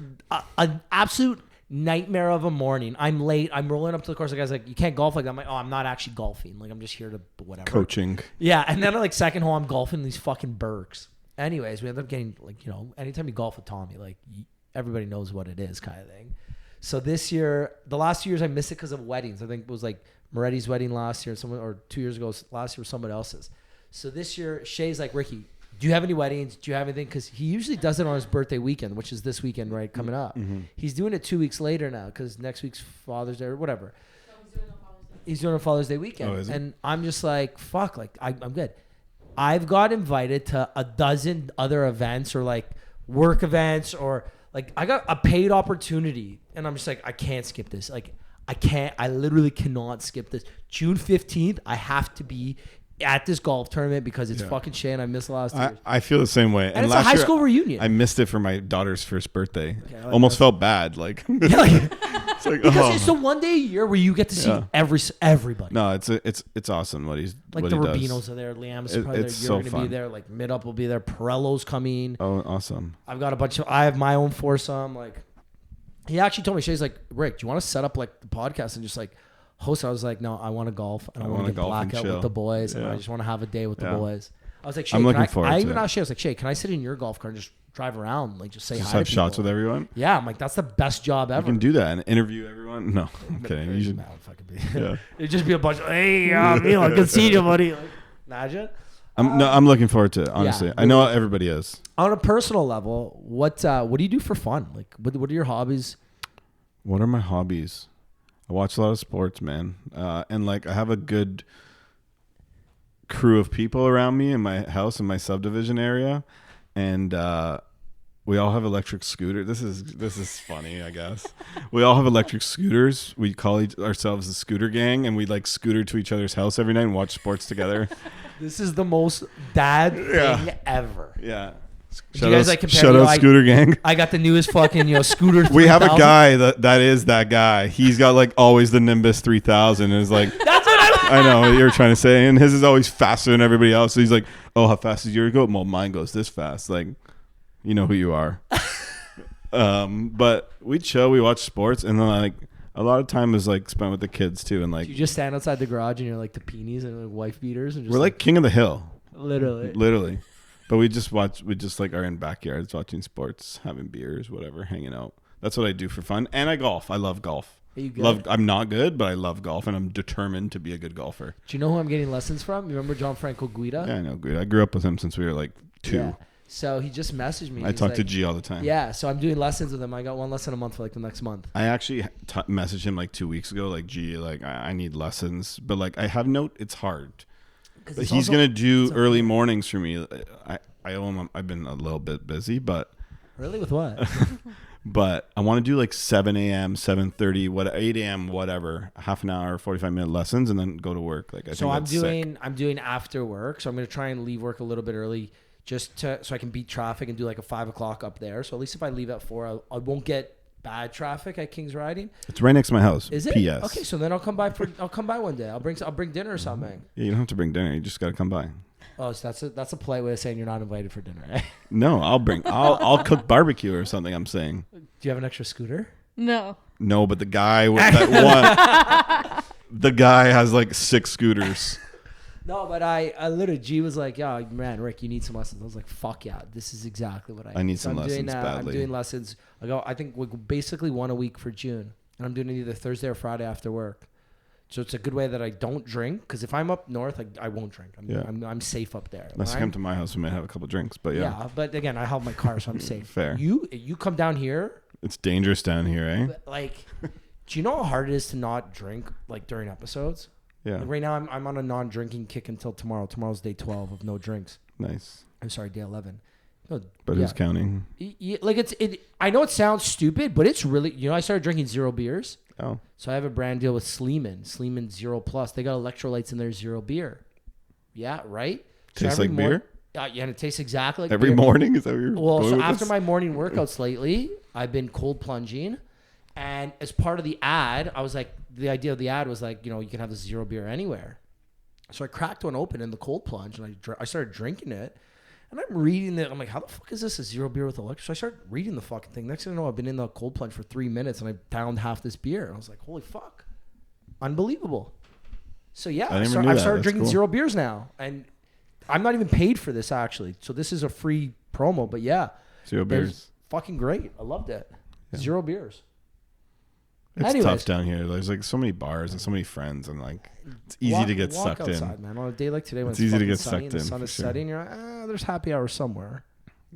an absolute nightmare of a morning. I'm late. I'm rolling up to the course. The guy's like, you can't golf like that. I'm like, oh, I'm not actually golfing. Like I'm just here to whatever. Coaching. Yeah. And then like second hole, I'm golfing these fucking Birks. Anyways, we end up getting like, anytime you golf with Tommy, like everybody knows what it is kind of thing. So this year, the last 2 years I missed it because of weddings. I think it was like Moretti's wedding last year, or 2 years ago, last year was someone else's. So this year, Shay's like, Ricky, do you have any weddings? Do you have anything? Because he usually does it on his birthday weekend, which is this weekend, right, coming up. Mm-hmm. He's doing it 2 weeks later now because next week's Father's Day or whatever. No, he's doing it on Father's Day. He's doing a Father's Day weekend. Oh, is it? And I'm just like, fuck, like I'm good. I've got invited to a dozen other events or like work events or like I got a paid opportunity and I'm just like, I can't skip this. Like I literally cannot skip this. June 15th, I have to be at this golf tournament because it's fucking shit and I missed the last 2 years. I feel the same way. And it's a high school reunion. I missed it for my daughter's first birthday. Okay, almost felt bad. Like, it's like because it's the one day a year where you get to see everybody. No, it's awesome what he's like what the he Rubinos does. are there. Liam's probably there. It's You're so going to be fun. there. Like Mid-Up will be there. Pirello's coming. Oh, awesome. I've got a bunch of. I have my own foursome. Like he actually told me, Shay's like, Rick, do you want to set up like the podcast and just like host? I was like, no, I want to golf. I want to get blackout with the boys, and I just want to have a day with the boys. I was like, Shay, I'm looking forward to it. I even asked Shay, I was like, Shay, can I sit in your golf cart and just drive around, like just say Just hi have to shots people? with everyone. Yeah, I'm like, that's the best job ever. You can do that and interview everyone. No, okay, you should. It'd just be a bunch of hey, Mila, good seeing you, buddy. Like, imagine. I'm looking forward to it. Honestly, I know everybody is. On a personal level, what do you do for fun? Like, what are your hobbies? What are my hobbies? I watch a lot of sports, man. And like I have a good crew of people around me in my house in my subdivision area. And we all have electric scooters. This is funny, I guess. We all have electric scooters. We call ourselves the scooter gang, and we like scooter to each other's house every night and watch sports together. This is the most dad thing ever. Yeah. Shout out Scooter Gang. I got the newest fucking scooter. We have a guy that is that guy. He's got like always the Nimbus 3000 and is like that's what I know what you're trying to say, and his is always faster than everybody else. So he's like, oh, how fast does yours go? Well, mine goes this fast. Like, you know who you are. But we chill, we watch sports, and then like a lot of time is like spent with the kids too, and like you just stand outside the garage and you're like the peonies and like wife beaters and just we're like king of the hill. Literally. But we just like are in backyards watching sports, having beers, whatever, hanging out. That's what I do for fun. And I golf. I love golf. Are you good? I'm not good, but I love golf, and I'm determined to be a good golfer. Do you know who I'm getting lessons from? You remember Gianfranco Guida? Yeah, I know Guida. I grew up with him since we were like 2. Yeah. So he just messaged me. I talk to G all the time. Yeah, so I'm doing lessons with him. I got one lesson a month for like the next month. I actually messaged him like 2 weeks ago, like, G, like I need lessons. But like I have it's hard. But he's going to do early mornings for me. I owe him. I've been a little bit busy, but really with what? But I want to do like 7 a.m., 7:30, 8 a.m., whatever, half an hour, 45-minute lessons, and then go to work. Like I'm doing after work, so I'm going to try and leave work a little bit early, so I can beat traffic and do like a 5 o'clock up there. So at least if I leave at 4, I won't get bad traffic at King's Riding. It's right next to my house. Is it? P.S. Okay, so then I'll come by one day. I'll bring dinner or something. Yeah, you don't have to bring dinner. You just got to come by. Oh, so that's a polite way of saying you're not invited for dinner, eh? No, I'll cook barbecue or something. I'm saying. Do you have an extra scooter? No. No, but the guy with that one, the guy has like 6 scooters. No, but I literally, G was like, yeah, man, Rick, you need some lessons. I was like, fuck yeah, this is exactly what I need. Some lessons badly. I'm doing lessons. I think basically 1 a week for June, and I'm doing it either Thursday or Friday after work. So it's a good way that I don't drink, because if I'm up north, I won't drink. I'm safe up there. Let's come to my house. We might have a couple drinks, but yeah. Yeah, but again, I have my car, so I'm safe. Fair. You come down here. It's dangerous down here, eh? Like, do you know how hard it is to not drink like during episodes? Yeah. Like right now, I'm on a non-drinking kick until tomorrow. Tomorrow's day 12 of no drinks. Nice. I'm sorry, day 11. No, but who's counting? Like I know it sounds stupid, but it's really, I started drinking 0 beers. Oh. So I have a brand deal with Sleeman 0 Plus. They got electrolytes in their 0 beer. Yeah, right? Tastes like beer? Yeah, and it tastes exactly like every beer. morning? Is that what you're Well, so after my morning workouts lately, I've been cold plunging. And as part of the ad, I was like, the idea of the ad was like, you can have this 0 beer anywhere. So I cracked one open in the cold plunge, and I started drinking it. And I'm reading it. I'm like, how the fuck is this a 0 beer with electrolytes? So I started reading the fucking thing. Next thing I know, I've been in the cold plunge for 3 minutes, and I downed half this beer. And I was like, holy fuck. Unbelievable. So yeah, I've started drinking 0 beers now. And I'm not even paid for this, actually. So this is a free promo. But yeah. 0 beers. Fucking great. I loved it. Yeah. 0 beers. It's tough down here. There's like so many bars and so many friends, and like it's easy to get sucked outside, in. Man. On a day like today, when it's easy to get sunny sucked and the in. sun is setting, you're like, there's happy hour somewhere.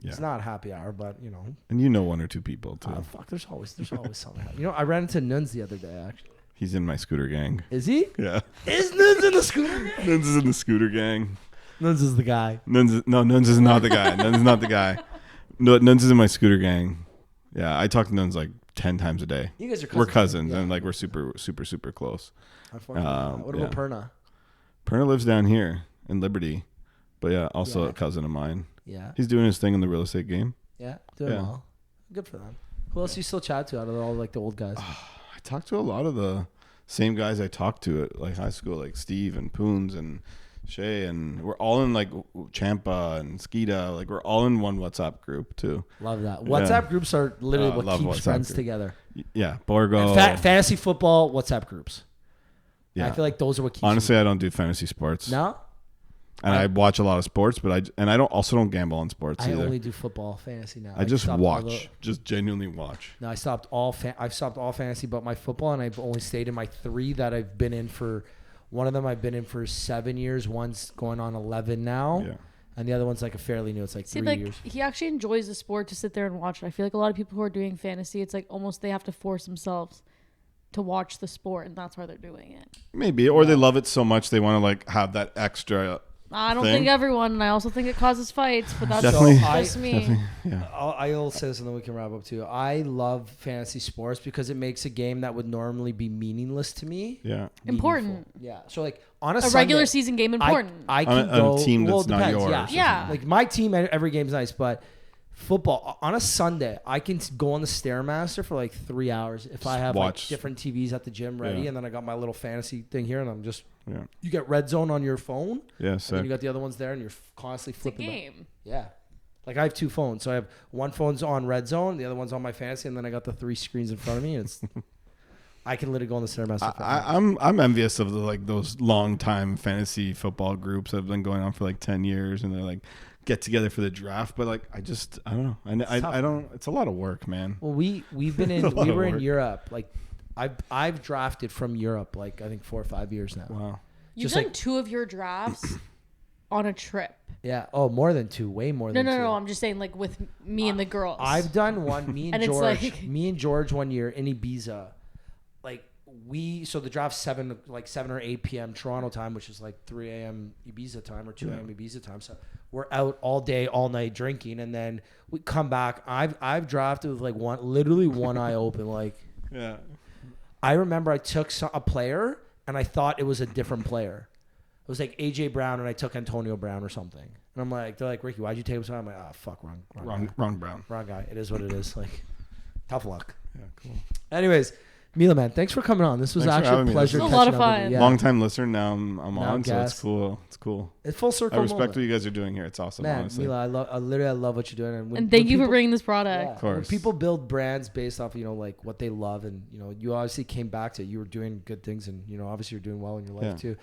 Yeah. It's not happy hour, but And 1 or 2 people too. Fuck, there's always something. I ran into Nuns the other day actually. He's in my scooter gang. Is he? Yeah. Is Nuns in the scooter gang? Nuns is in the scooter gang. Nuns is the guy. Nuns is not the guy. Nuns is not the guy. No, Nuns is in my scooter gang. Yeah, I talk to Nuns like 10 times a day. You guys are cousins. We're cousins, Yeah. and like we're super close. Unfortunately. What about Perna? Perna lives down here in Liberty, but yeah, also Yeah. a cousin of mine. Yeah. He's doing his thing in the real estate game. Yeah. Doing Yeah. well. Good for them. Who else you still chat to out of all like the old guys? I talk to a lot of the same guys I talked to at like high school, like Steve and Poons and Shay, and we're all in like Champa and Skeeta. Like we're all in one WhatsApp group too. Love that. WhatsApp groups are literally what love keeps WhatsApp friends group. together. Yeah, Borgo. Fantasy football, WhatsApp groups. Yeah. I feel like those are what keeps. Honestly, I don't do fantasy sports. No. And I watch a lot of sports, but I don't gamble on sports I either. only do football fantasy now. I just stopped watch, just genuinely watch. No, I've stopped all fantasy but my football, and I've only stayed in my 3 that I've been in for. One of them I've been in for 7 years. One's going on 11 now. Yeah. And the other one's like a fairly new. It's like 3 years. He actually enjoys the sport to sit there and watch it. I feel like a lot of people who are doing fantasy, it's like almost they have to force themselves to watch the sport, and that's why they're doing it. Maybe, or they love it so much they want to like have that extra. I don't thing. think everyone, and I also think it causes fights, but that's Definitely. just me. Yeah. I'll say this and then we can wrap up too. I love fantasy sports because it makes a game that would normally be meaningless to me. Yeah. Important. Meaningful. Yeah. So like on a Regular Sunday, season game important. I On can a go team well, that's it not depends, yours. Yeah. Yeah. Like my team, every game's nice, but football on a Sunday, I can go on the Stairmaster for like 3 hours if I have like watch. different TVs at the gym ready, Yeah. and then I got my little fantasy thing here, and I'm just. Yeah. You get Red Zone on your phone, Yeah. and then Sick. you got the other ones there, and you're constantly It's a flipping. game. Yeah. Like I have 2 phones. So I have one phone's on Red Zone, the other one's on my fantasy, and then I got the 3 screens in front of me. And it's I can literally go on the Stairmaster. I'm envious of the like those long time fantasy football groups that have been going on for like 10 years, and they're like get together for the draft. But like I don't know. I don't. It's a lot of work, man. Well, we've been in A lot we of were in work. Europe. Like I've drafted from Europe like I think 4 or 5 years now. Wow. You've Just done like- 2 of your drafts on a trip. Yeah. Oh, more than 2. Way more No, than 2. no. I'm just saying, like with me and the girls. I've done one. Me and, And it's George. like- Me and George one year in Ibiza. Like so the draft's 7 or 8 p.m. Toronto time, which is like 3 a.m. Ibiza time or 2 a.m. Ibiza time. So we're out all day, all night drinking, and then we come back. I've drafted with like literally one eye open. Like Yeah. I remember I took a player and I thought it was a different player. It was like AJ Brown and I took Antonio Brown or something. And I'm like, they're like, Ricky, why'd you take him? So I'm like, oh fuck, wrong Brown. guy. It is what it is. Like, tough luck. Yeah. Cool. Anyways, Mila, man, thanks for coming on. This was Thanks for actually having a me. pleasure. This was a lot catching of up with fun. you. Yeah. Long time listener. Now I'm Now on, so guest. it's cool. It's cool. It's full circle. I respect moment. what you guys are doing here. It's awesome. Man, honestly. Mila, I love what you're doing. and thank when you for people- bringing this product. Yeah, Of course. when people build brands based off, like what they love, and you obviously came back to it. You were doing good things, and obviously you're doing well in your life Yeah. too.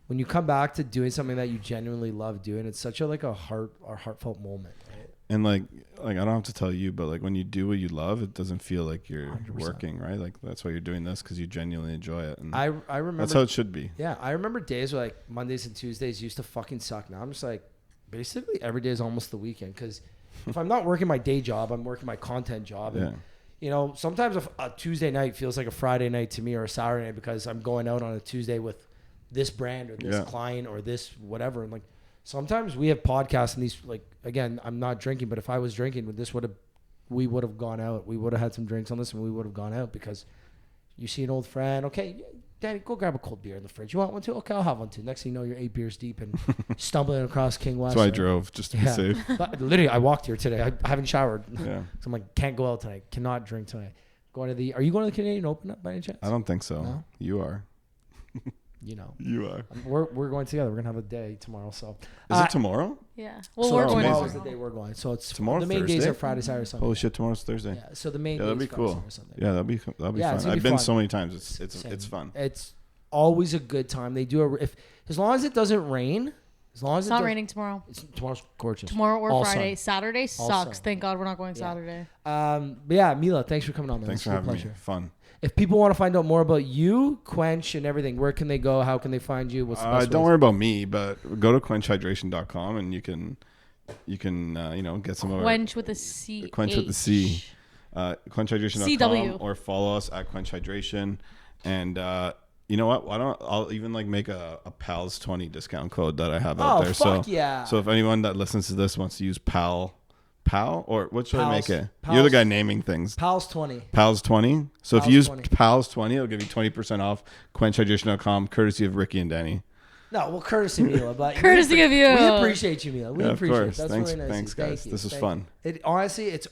When you come back to doing something that you genuinely love doing, it's such a heartfelt moment. Right? And like I don't have to tell you, but like when you do what you love, it doesn't feel like you're 100%. working, right? Like that's why you're doing this, because you genuinely enjoy it. And I remember that's how it should be. Yeah, I remember days where like Mondays and Tuesdays used to fucking suck. Now I'm just like, basically every day is almost the weekend, because if I'm not working my day job, I'm working my content job. And, sometimes a Tuesday night feels like a Friday night to me, or a Saturday night, because I'm going out on a Tuesday with this brand or this client or this whatever. And like sometimes we have podcasts and these, like, again, I'm not drinking, but if I was drinking, we would have gone out. We would have had some drinks on this, and we would have gone out, because you see an old friend. Okay, Daddy, go grab a cold beer in the fridge. You want one too? Okay, I'll have one too. Next thing you know, you're 8 beers deep and stumbling across King West. That's why I drove, just to be safe. But literally, I walked here today. I haven't showered. Yeah. So I'm like, can't go out tonight. Cannot drink tonight. Are you going to the Canadian Open by any chance? I don't think so. No? You are. You are. We're going together. We're gonna have a day tomorrow. So Is it tomorrow? Yeah. Well, so we're going tomorrow amazing. is the day we're going. So it's Tomorrow, The main days Thursday? are Friday, Saturday, Sunday. Holy shit! Tomorrow's Thursday. Yeah. So the main Yeah, that'd days be Friday, cool. Saturday, Sunday. Yeah, that'd be Yeah, fun. it's gonna I've be been fun. so many times. It's Same. fun. It's always a good time. They do as long as it doesn't rain. As long as It's not raining tomorrow. Tomorrow's gorgeous. Tomorrow or All Friday. sun. Saturday All sucks. sun. Thank God we're not going Yeah. Saturday. But yeah, Mila, thanks for coming on, man. Thanks It's for a having pleasure. me. Fun. If people want to find out more about you, Cwench, and everything, where can they go? How can they find you? What's the best Don't ways? worry about me, but go to quenchhydration.com and you can get some of our Quench with a C. Quench with the C. Quenchhydration.com CW. or follow us at Cwench Hydration. And You know what? I'll even like make a pals 20 discount code that I have out there. Fuck yeah. So if anyone that listens to this wants to use pal, or what should I make it? Pals. You're the guy naming things. Pals 20. Pals 20. So if Pals you use 20. Pals 20, it'll give you 20% off quenchhydration.com, courtesy of Ricky and Danny. No, well, courtesy Mila, but Courtesy of you. We appreciate you, Mila. We Yeah, of appreciate course. it. That's Thanks, really nice. thanks, guys. This was Thank fun. you. It honestly, it's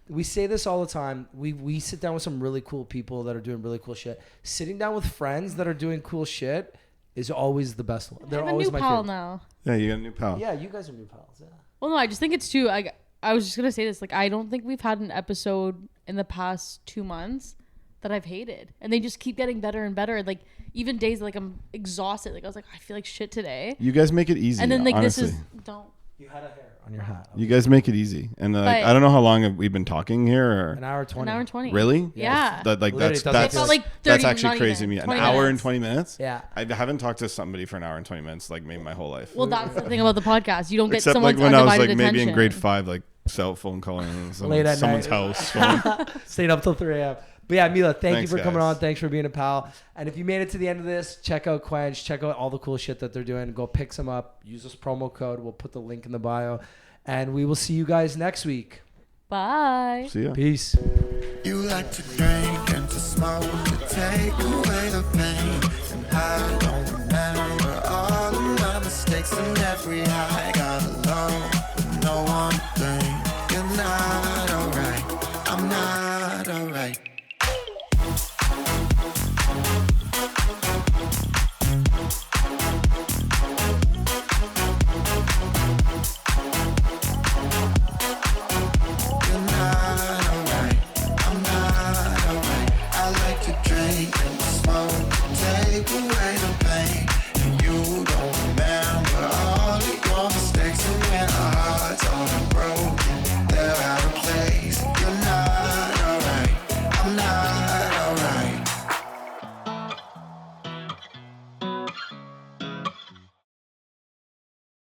we say this all the time. We sit down with some really cool people that are doing really cool shit. Sitting down with friends that are doing cool shit is always the best one. I They're have a always new my pal favorite. now. Yeah, you got a new pal. Yeah, you guys are new pals. Yeah. Well, no, I just think it's too. I was just gonna say this. Like, I don't think we've had an episode in the past 2 months that I've hated, and they just keep getting better and better. Like, even days like I'm exhausted. Like, I was like, I feel like shit today. You guys make it easy. And then like honestly. this is don't. You had a hair on your hat. You guys make it easy, and like, I don't know how long have we been talking here. Or An hour 20. An hour and 20. really? Yeah. That like Literally, that's it doesn't that's feel like 30, that's actually not crazy to even, me. An 20 hour minutes. and 20 minutes. Yeah. I haven't talked to somebody for an hour and 20 minutes like maybe my whole life. Well, that's the thing about the podcast. You don't get Except someone's like when I was undivided like maybe attention. in grade 5, like cell phone calling Late at someone's night. house. Stayed up till 3 a.m. But yeah, Mila, thank Thanks, you for coming guys. on. Thanks for being a pal. And if you made it to the end of this, check out Cwench. Check out all the cool shit that they're doing. Go pick some up. Use this promo code. We'll put the link in the bio. And we will see you guys next week. Bye. See ya. Peace. You like to drink and to smoke to take away the pain. And I don't remember all of my mistakes and every high.